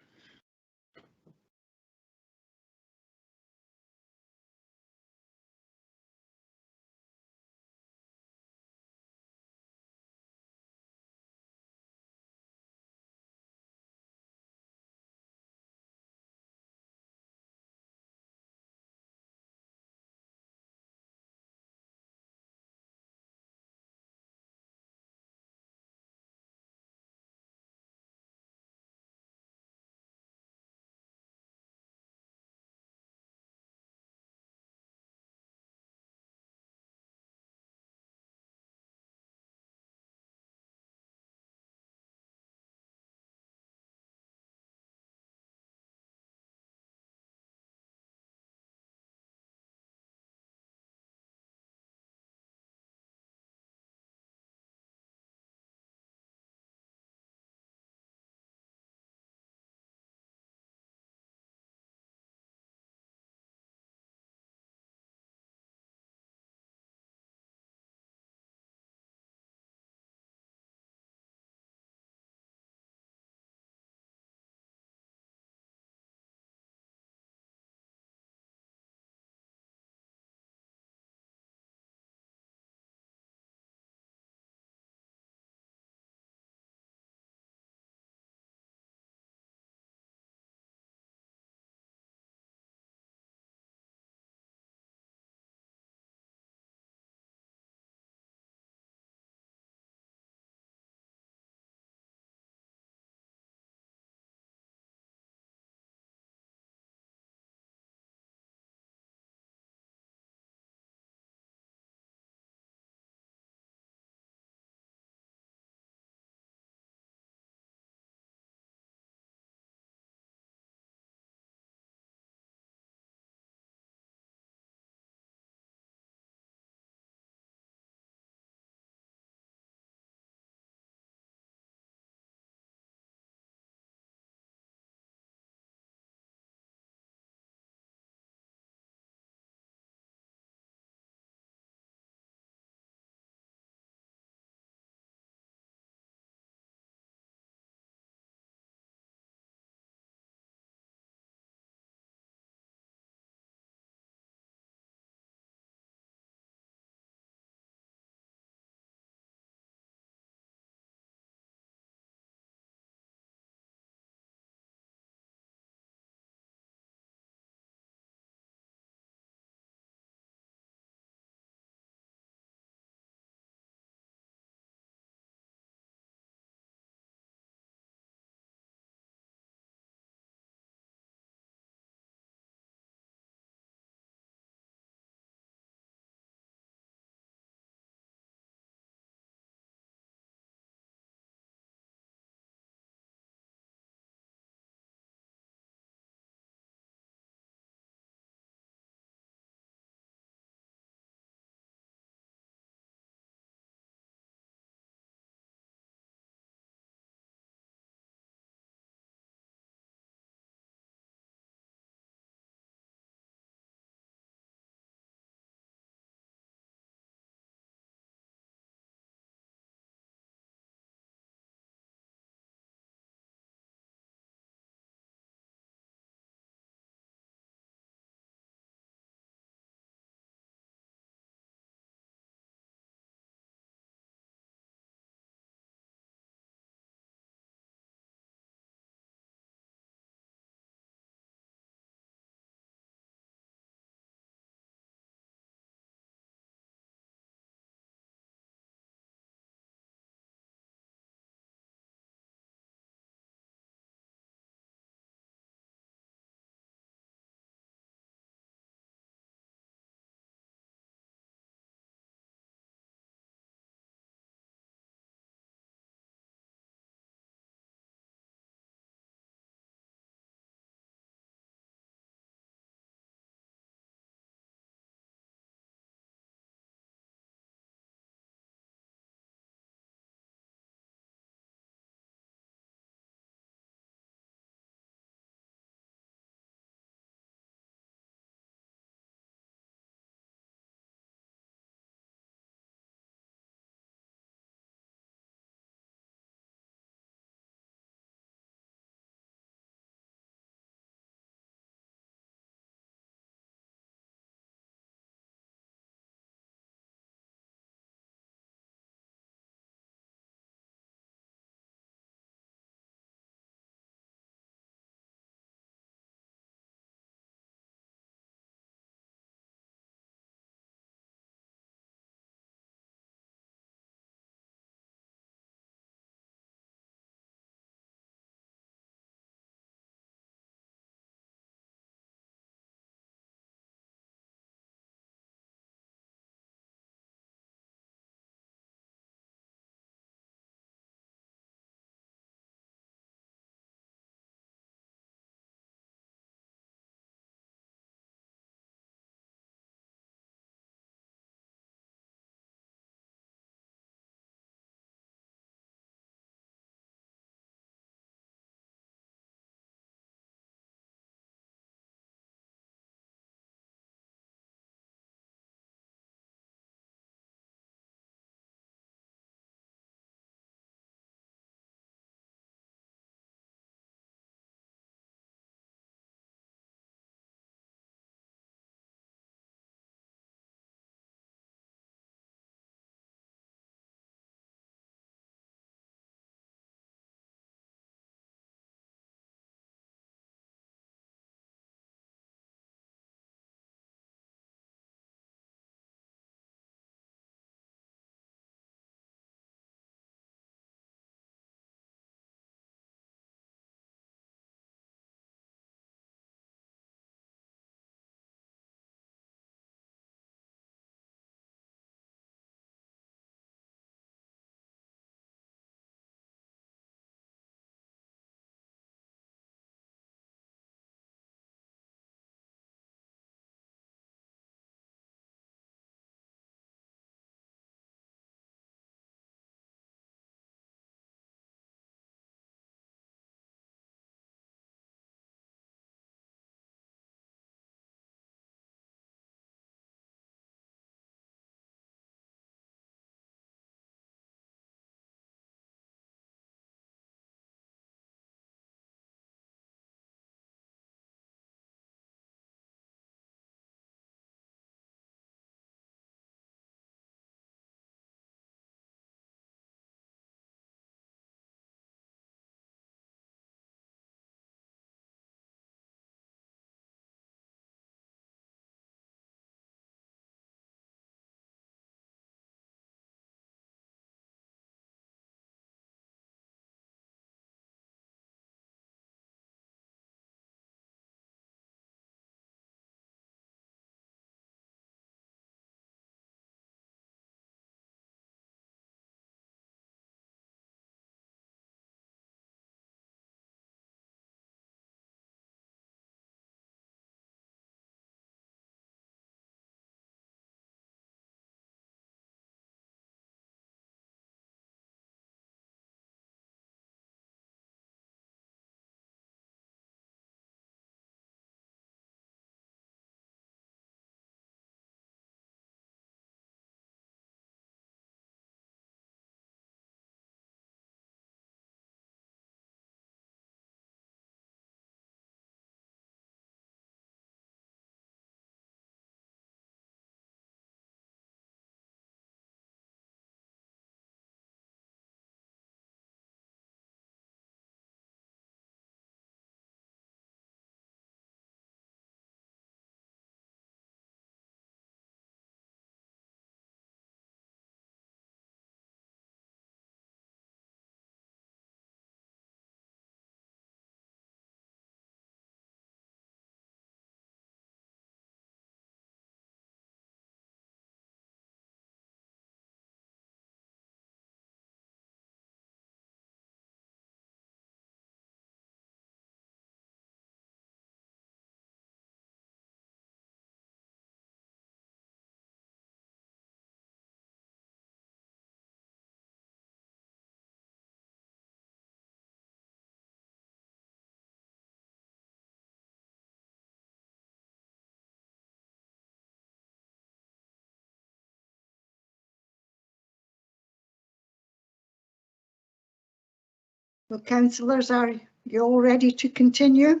Well, councillors, are you all ready to continue?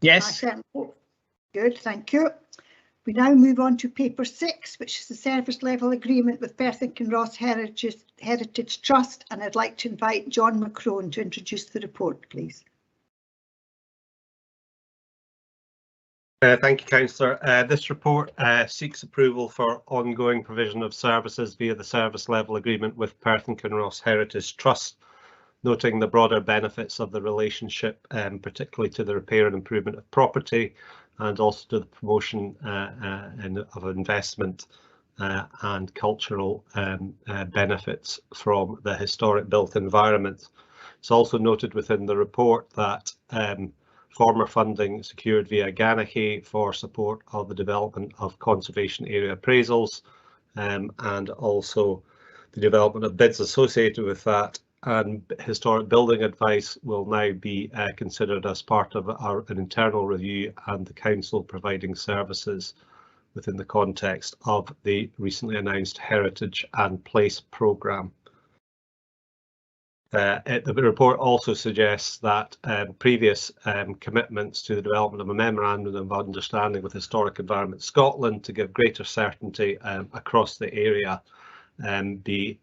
Yes. Good, thank you. We now move on to paper 6, which is the service level agreement with Perth and Kinross Heritage Trust, and I'd like to invite John McCrone to introduce the report, please. Thank you, Councillor. This report seeks approval for ongoing provision of services via the service level agreement with Perth and Kinross Heritage Trust, noting the broader benefits of the relationship, particularly to the repair and improvement of property, and also to the promotion of investment and cultural benefits from the historic built environment. It's also noted within the report that former funding secured via Ganachie for support of the development of conservation area appraisals, and also the development of bids associated with that, and historic building advice will now be considered as part of an internal review, and the council providing services within the context of the recently announced Heritage and Place programme. The report also suggests that previous commitments to the development of a memorandum of understanding with Historic Environment Scotland to give greater certainty across the area be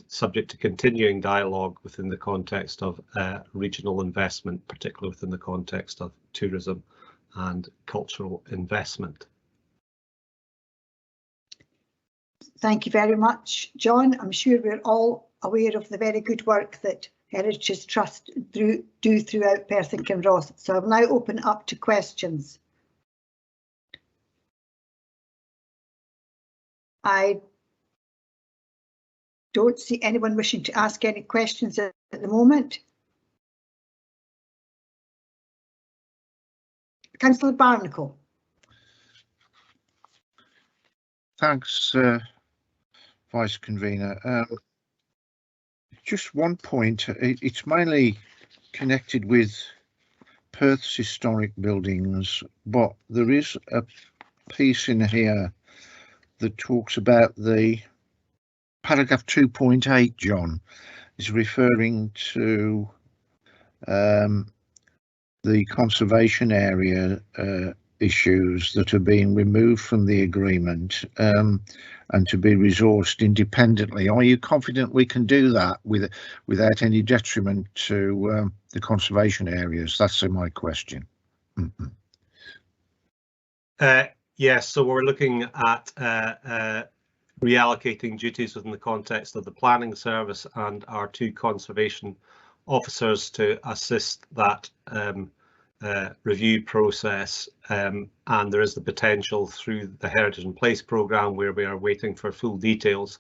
subject to continuing dialogue within the context of regional investment, particularly within the context of tourism and cultural investment. Thank you very much, John. I'm sure we're all aware of the very good work that Heritage Trust do throughout Perth and Kinross. So I'll now open up to questions. I don't see anyone wishing to ask any questions at the moment. Councillor Barnacle. Thanks, Vice Convener. Just one point, it's mainly connected with Perth's historic buildings, but there is a piece in here that talks about the paragraph 2.8, John, is referring to the conservation area issues that are being removed from the agreement and to be resourced independently. Are you confident we can do that without any detriment to the conservation areas? That's my question. Yes, so we're looking at reallocating duties within the context of the planning service and our two conservation officers to assist that review process, and there is the potential through the Heritage and Place programme, where we are waiting for full details,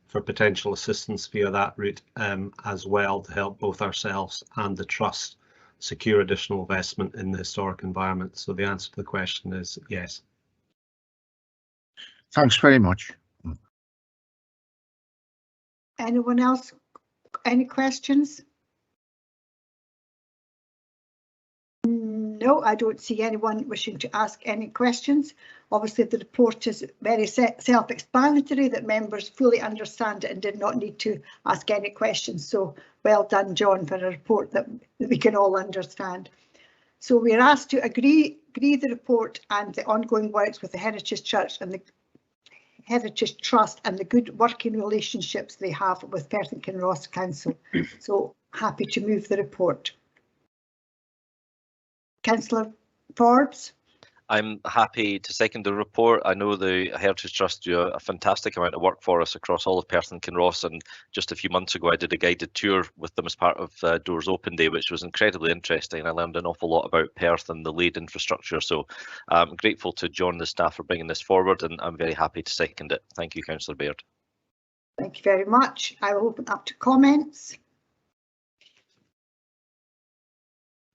for potential assistance via that route as well, to help both ourselves and the Trust secure additional investment in the historic environment. So the answer to the question is yes. Thanks very much. Anyone else? Any questions? No, I don't see anyone wishing to ask any questions. Obviously, the report is very self-explanatory, that members fully understand it and did not need to ask any questions. So well done, John, for a report that we can all understand. So we're asked to agree the report and the ongoing works with the Heritage Church and the Heritage Trust and the good working relationships they have with Perth and Kinross Council. So happy to move the report. Councillor Forbes. I'm happy to second the report. I know the Heritage Trust do a fantastic amount of work for us across all of Perth and Kinross, and just a few months ago I did a guided tour with them as part of Doors Open Day, which was incredibly interesting. I learned an awful lot about Perth and the laid infrastructure, so I'm grateful to John and the staff for bringing this forward, and I'm very happy to second it. Thank you, Councillor Baird. Thank you very much. I will open up to comments.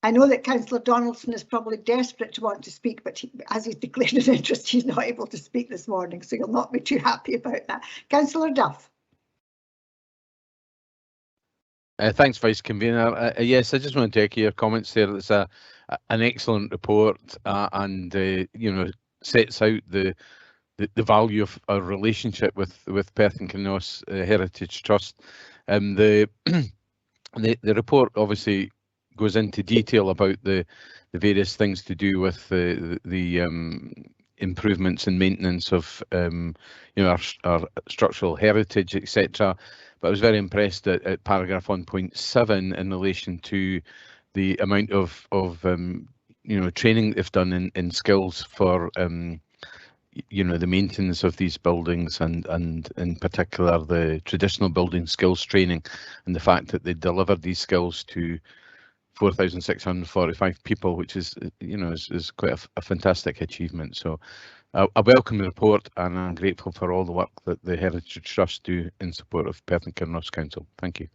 I know that Councillor Donaldson is probably desperate to want to speak, but as he's declared an interest, he's not able to speak this morning, so you'll not be too happy about that. Councillor Duff. Thanks, Vice Convener. Yes, I just want to echo your comments there. It's an excellent report, and you know, sets out the the value of our relationship with Perth and Kinross Heritage Trust. The report obviously goes into detail about the various things to do with the improvements and maintenance of our structural heritage, etc. But I was very impressed at paragraph 1.7 in relation to the amount of training they've done in skills for the maintenance of these buildings, and in particular the traditional building skills training, and the fact that they delivered these skills to 4,645 people, which is is quite a fantastic achievement. So I welcome the report, and I'm grateful for all the work that the Heritage Trust do in support of Perth and Kinross Council. Thank you.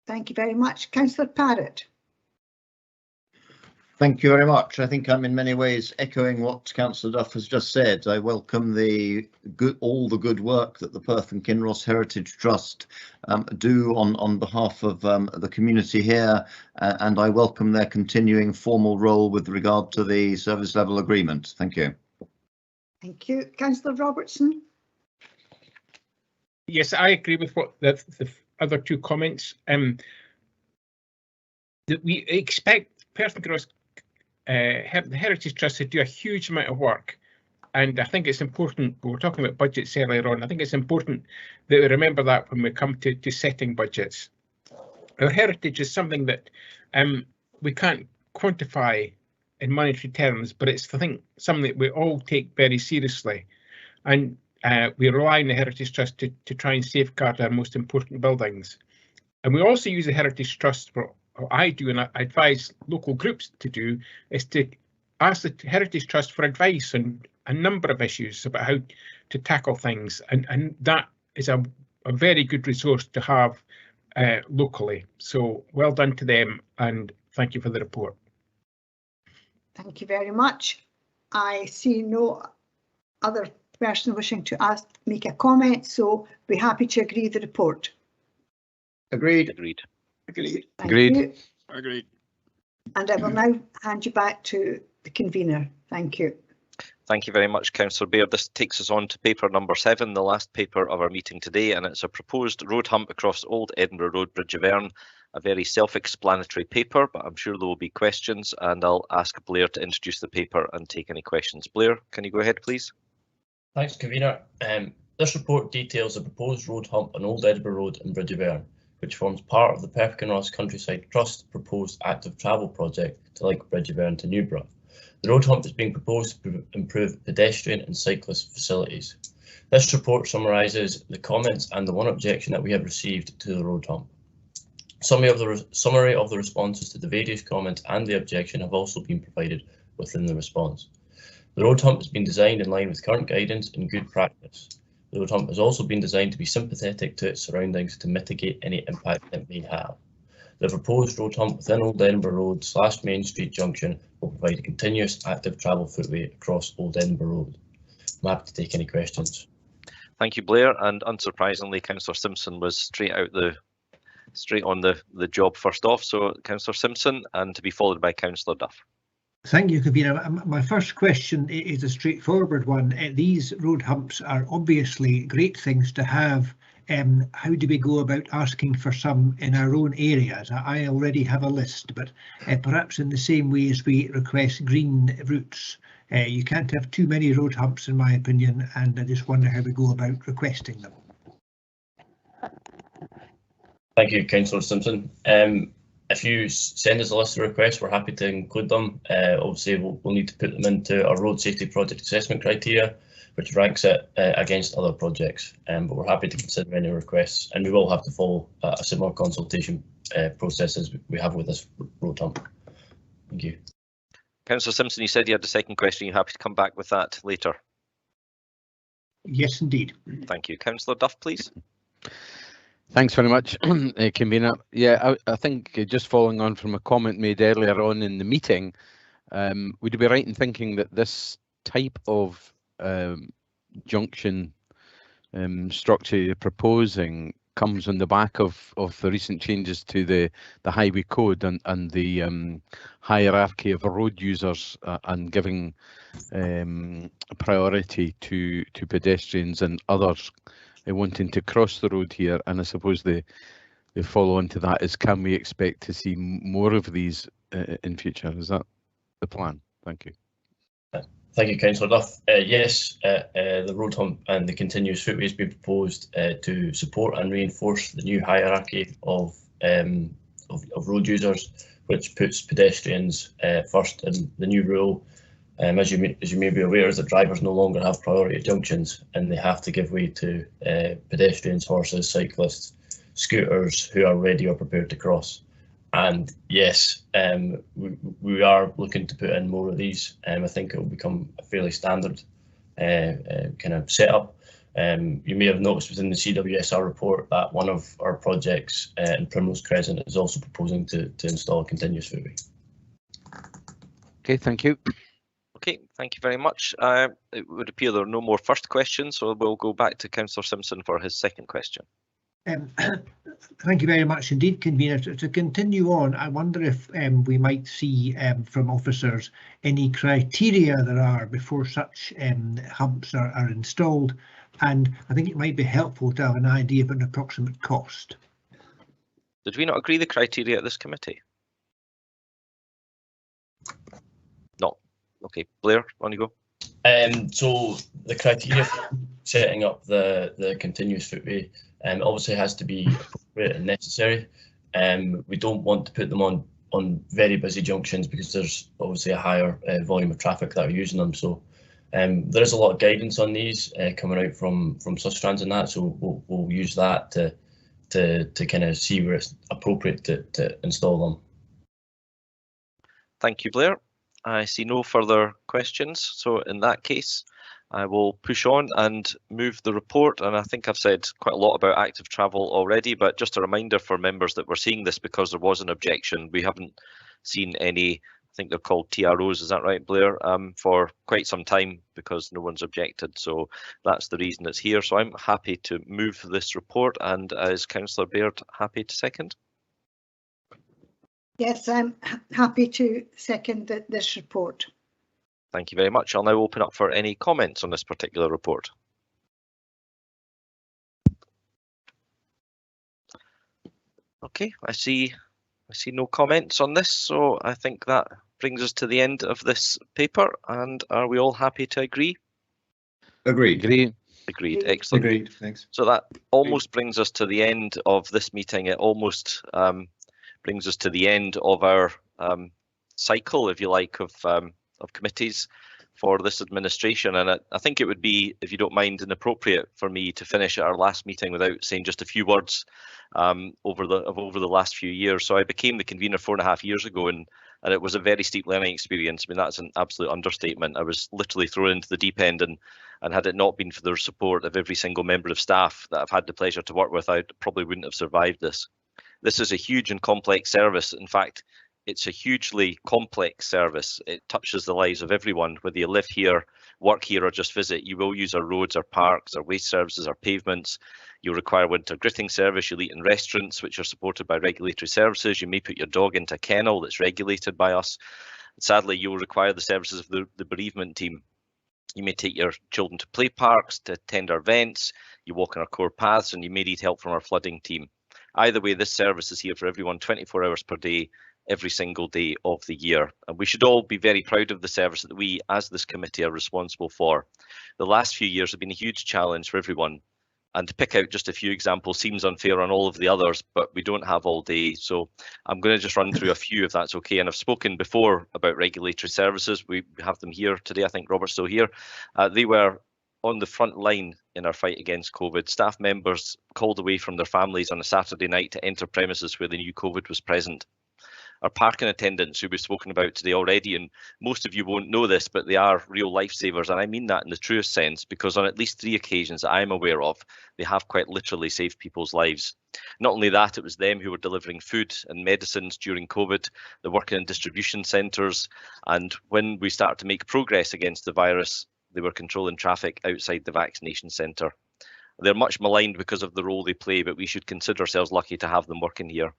Thank you very much. Councillor Parrott. Thank you very much. I think I'm in many ways echoing what Councillor Duff has just said. I welcome all the good work that the Perth and Kinross Heritage Trust do on behalf of the community here, and I welcome their continuing formal role with regard to the service level agreement. Thank you. Thank you. Councillor Robertson. Yes, I agree with what the other two comments. That we expect Perth and Kinross the Heritage Trust to do a huge amount of work, and I think it's important. We were talking about budgets earlier on. I think it's important that we remember that when we come to setting budgets. Our heritage is something that we can't quantify in monetary terms, but it's something that we all take very seriously, and we rely on the Heritage Trust to try and safeguard our most important buildings. And we also use the Heritage Trust for, or I do, and I advise local groups to do, is to ask the Heritage Trust for advice on a number of issues about how to tackle things, and that is a very good resource to have locally. So well done to them, and thank you for the report. Thank you very much. I see no other person wishing to make a comment, so be happy to agree the report. Agreed. Agreed. Agreed. Agreed. And I will now hand you back to the convener. Thank you. Thank you very much, Councillor Baird. This takes us on to paper number 7, the last paper of our meeting today, and it's a proposed road hump across Old Edinburgh Road, Bridge of Erne. A very self-explanatory paper, but I'm sure there will be questions, and I'll ask Blair to introduce the paper and take any questions. Blair, can you go ahead, please? Thanks, convener. This report details the proposed road hump on Old Edinburgh Road and Bridge of Erne, which forms part of the Perth Kinross Countryside Trust proposed active travel project to link Bridge of Erne to Newborough. The road hump is being proposed to improve pedestrian and cyclist facilities. This report summarises the comments and the one objection that we have received to the road hump. Summary of the responses to the various comments and the objection have also been provided within the response. The road hump has been designed in line with current guidance and good practice. The road hump has also been designed to be sympathetic to its surroundings to mitigate any impact it may have. The proposed road hump within Old Edinburgh Road / Main Street Junction will provide a continuous active travel footway across Old Edinburgh Road. I'm happy to take any questions. Thank you, Blair, and unsurprisingly, Councillor Simpson was straight on the job first off. So Councillor Simpson, and to be followed by Councillor Duff. Thank you, convener. My first question is a straightforward one. These road humps are obviously great things to have. How do we go about asking for some in our own areas? I already have a list, but perhaps in the same way as we request green routes. You can't have too many road humps, in my opinion, and I just wonder how we go about requesting them. Thank you, Councillor Simpson. If you send us a list of requests, we're happy to include them. Obviously, we'll need to put them into our road safety project assessment criteria, which ranks it against other projects. But we're happy to consider any requests, and we will have to follow a similar consultation process as we have with this road hump. Thank you. Councillor Simpson, you said you had a second question. You're happy to come back with that later? Yes, indeed. Thank you. Councillor Duff, please. Thanks very much, convener. Yeah, I think just following on from a comment made earlier on in the meeting, would you be right in thinking that this type of junction structure you're proposing comes on the back of the recent changes to the highway code and the hierarchy of road users and giving priority to pedestrians and others wanting to cross the road here. And I suppose the follow on to that is, can we expect to see more of these in future? Is that the plan? Thank you. Thank you, Councillor Duff. Yes, the road hump and the continuous footway has been proposed to support and reinforce the new hierarchy of road users, which puts pedestrians first in the new rule. As you may be aware, the drivers no longer have priority at junctions, and they have to give way to pedestrians, horses, cyclists, scooters who are ready or prepared to cross. And yes, we are looking to put in more of these. I think it will become a fairly standard kind of setup. You may have noticed within the CWSR report that one of our projects in Primrose Crescent is also proposing to install a continuous footway. Okay, thank you. Okay, thank you very much. It would appear there are no more first questions, so we'll go back to Councillor Simpson for his second question. Thank you very much indeed, Convener. To continue on, I wonder if we might see from officers any criteria there are before such humps are installed, and I think it might be helpful to have an idea of an approximate cost. Did we not agree the criteria at this committee? No. Okay, Blair, on you go. So the criteria for setting up the continuous footway obviously has to be appropriate and necessary. We don't want to put them on very busy junctions because there's obviously a higher volume of traffic that are using them. So there is a lot of guidance on these coming out from Sustrans and that. So we'll use that to kind of see where it's appropriate to install them. Thank you, Blair. I see no further questions. So in that case, I will push on and move the report. And I think I've said quite a lot about active travel already, but just a reminder for members that we're seeing this because there was an objection. We haven't seen any, I think they're called TROs, is that right, Blair, for quite some time because no one's objected. So that's the reason it's here. So I'm happy to move this report, and is Councillor Baird happy to second? Yes, I'm happy to second this report. Thank you very much. I'll now open up for any comments on this particular report. Okay, I see no comments on this, so I think that brings us to the end of this paper. And are we all happy to agree? Agreed. Agreed. Excellent. Agreed. Thanks. So that almost brings us to the end of this meeting. It almost brings us to the end of our cycle, if you like, of committees for this administration. And I think it would be, if you don't mind, inappropriate for me to finish at our last meeting without saying just a few words over the last few years. So I became the convener 4.5 years ago, and it was a very steep learning experience. I mean, that's an absolute understatement. I was literally thrown into the deep end, and had it not been for the support of every single member of staff that I've had the pleasure to work with, I probably wouldn't have survived this. This is a huge and complex service. In fact, it's a hugely complex service. It touches the lives of everyone, whether you live here, work here, or just visit. You will use our roads, our parks, our waste services, our pavements. You'll require winter gritting service. You'll eat in restaurants, which are supported by regulatory services. You may put your dog into a kennel that's regulated by us. Sadly, you'll require the services of the bereavement team. You may take your children to play parks, to attend our events. You walk on our core paths, and you may need help from our flooding team. Either way, this service is here for everyone 24 hours per day, every single day of the year. And we should all be very proud of the service that we, as this committee, are responsible for. The last few years have been a huge challenge for everyone. And to pick out just a few examples seems unfair on all of the others, but we don't have all day. So I'm going to just run through a few, if that's okay. And I've spoken before about regulatory services. We have them here today. I think Robert's still here. They were on the front line in our fight against COVID. Staff members called away from their families on a Saturday night to enter premises where they knew COVID was present. Our parking attendants, who we've spoken about today already, and most of you won't know this, but they are real lifesavers, and I mean that in the truest sense, because on at least 3 occasions that I'm aware of, they have quite literally saved people's lives. Not only that, it was them who were delivering food and medicines during COVID. They're working in distribution centres, and when we started to make progress against the virus, they were controlling traffic outside the vaccination centre. They're much maligned because of the role they play, but we should consider ourselves lucky to have them working here.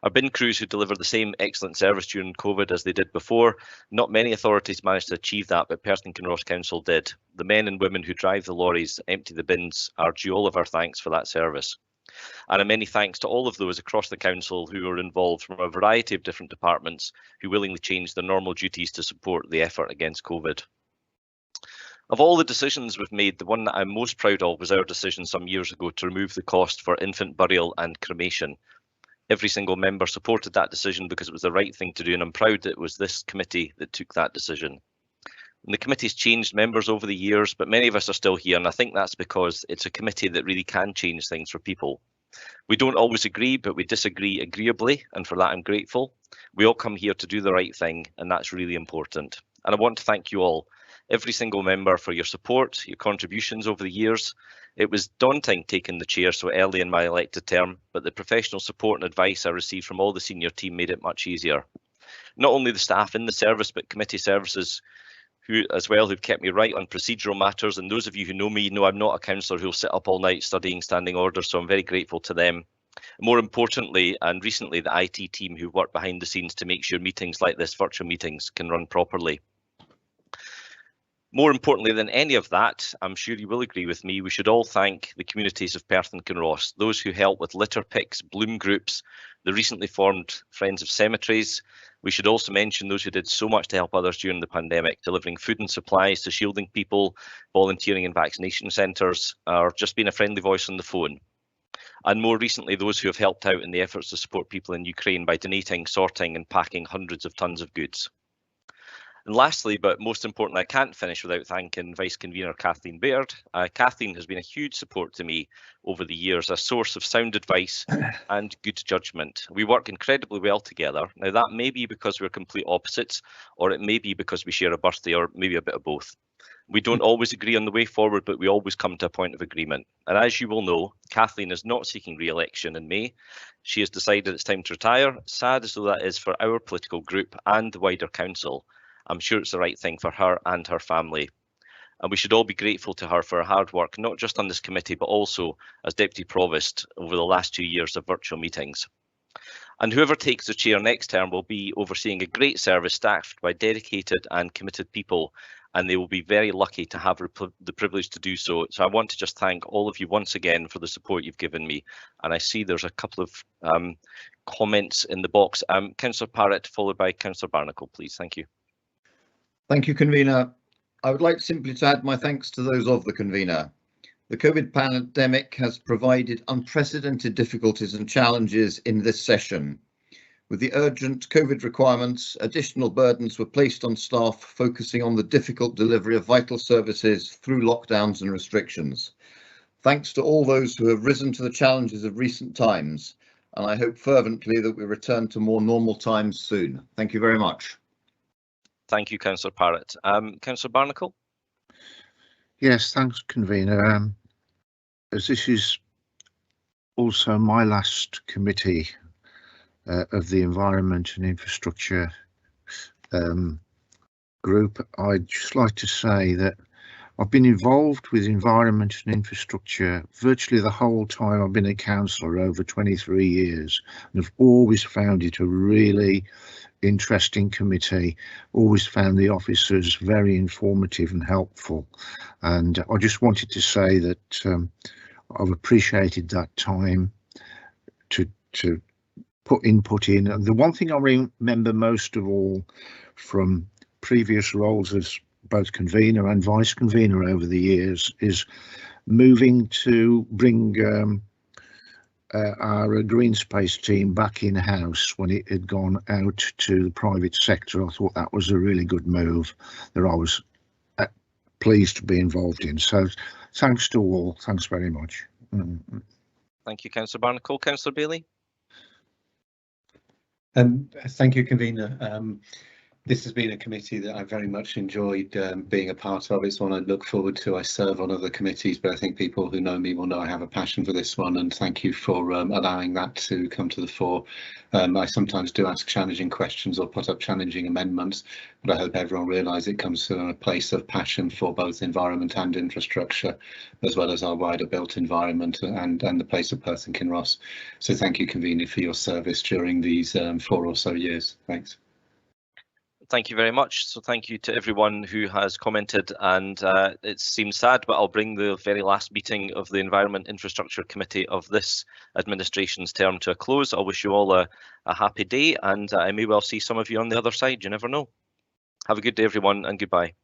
Our bin crews who deliver the same excellent service during COVID as they did before. Not many authorities managed to achieve that, but Perth and Kinross Council did. The men and women who drive the lorries, empty the bins, are due all of our thanks for that service. And a many thanks to all of those across the council who were involved from a variety of different departments who willingly changed their normal duties to support the effort against COVID. Of all the decisions we've made, the one that I'm most proud of was our decision some years ago to remove the cost for infant burial and cremation. Every single member supported that decision because it was the right thing to do, and I'm proud that it was this committee that took that decision. And the committee's changed members over the years, but many of us are still here, and I think that's because it's a committee that really can change things for people. We don't always agree, but we disagree agreeably, and for that I'm grateful. We all come here to do the right thing, and that's really important. And I want to thank you all, every single member, for your support, your contributions over the years. It was daunting taking the chair so early in my elected term, but the professional support and advice I received from all the senior team made it much easier. Not only the staff in the service, but committee services who've kept me right on procedural matters. And those of you who know me know I'm not a councillor who'll sit up all night studying standing orders, so I'm very grateful to them. More importantly, and recently, the IT team who worked behind the scenes to make sure meetings like this, virtual meetings, can run properly. More importantly than any of that, I'm sure you will agree with me, we should all thank the communities of Perth and Kinross, those who help with litter picks, bloom groups, the recently formed Friends of Cemeteries. We should also mention those who did so much to help others during the pandemic, delivering food and supplies to shielding people, volunteering in vaccination centres, or just being a friendly voice on the phone. And more recently, those who have helped out in the efforts to support people in Ukraine by donating, sorting and packing hundreds of tons of goods. And lastly, but most importantly, I can't finish without thanking Vice Convener Kathleen Baird. Kathleen has been a huge support to me over the years, a source of sound advice and good judgment. We work incredibly well together. Now, that may be because we're complete opposites, or it may be because we share a birthday, or maybe a bit of both. We don't always agree on the way forward, but we always come to a point of agreement. And as you will know, Kathleen is not seeking re-election in May. She has decided it's time to retire, sad as though that is for our political group and the wider council. I'm sure it's the right thing for her and her family. And we should all be grateful to her for her hard work, not just on this committee, but also as Deputy Provost over the last 2 years of virtual meetings. And whoever takes the chair next term will be overseeing a great service staffed by dedicated and committed people, and they will be very lucky to have the privilege to do so. So I want to just thank all of you once again for the support you've given me. And I see there's a couple of comments in the box. Councillor Parrott, followed by Councillor Barnacle, please. Thank you. Thank you, Convener. I would like simply to add my thanks to those of the Convener. The COVID pandemic has provided unprecedented difficulties and challenges in this session. With the urgent COVID requirements, additional burdens were placed on staff focusing on the difficult delivery of vital services through lockdowns and restrictions. Thanks to all those who have risen to the challenges of recent times, and I hope fervently that we return to more normal times soon. Thank you very much. Thank you, Councillor Parrott. Councillor Barnacle? Yes, thanks, Convener. As this is also my last committee of the Environment and Infrastructure group, I'd just like to say that I've been involved with environment and infrastructure virtually the whole time I've been a councillor, over 23 years, and I've always found it a really interesting committee, always found the officers very informative and helpful, and I just wanted to say that I've appreciated that time to put input in. The one thing I remember most of all from previous roles as both convener and vice convener over the years is moving to bring our green space team back in-house when it had gone out to the private sector. I thought that was a really good move that I was pleased to be involved in. So thanks to all. Thanks very much. Thank you, Councillor Barnacle. Councillor Bailey? Thank you, Convener. This has been a committee that I very much enjoyed being a part of. It's one I look forward to. I serve on other committees, but I think people who know me will know I have a passion for this one, and thank you for allowing that to come to the fore. I sometimes do ask challenging questions or put up challenging amendments, but I hope everyone realises it comes from a place of passion for both environment and infrastructure, as well as our wider built environment and the place of Perth and Kinross. So thank you, Convener, for your service during these 4 or so years. Thanks. Thank you very much. So thank you to everyone who has commented, and it seems sad, but I'll bring the very last meeting of the Environment Infrastructure Committee of this administration's term to a close. I wish you all a happy day, and I may well see some of you on the other side. You never know. Have a good day, everyone, and goodbye.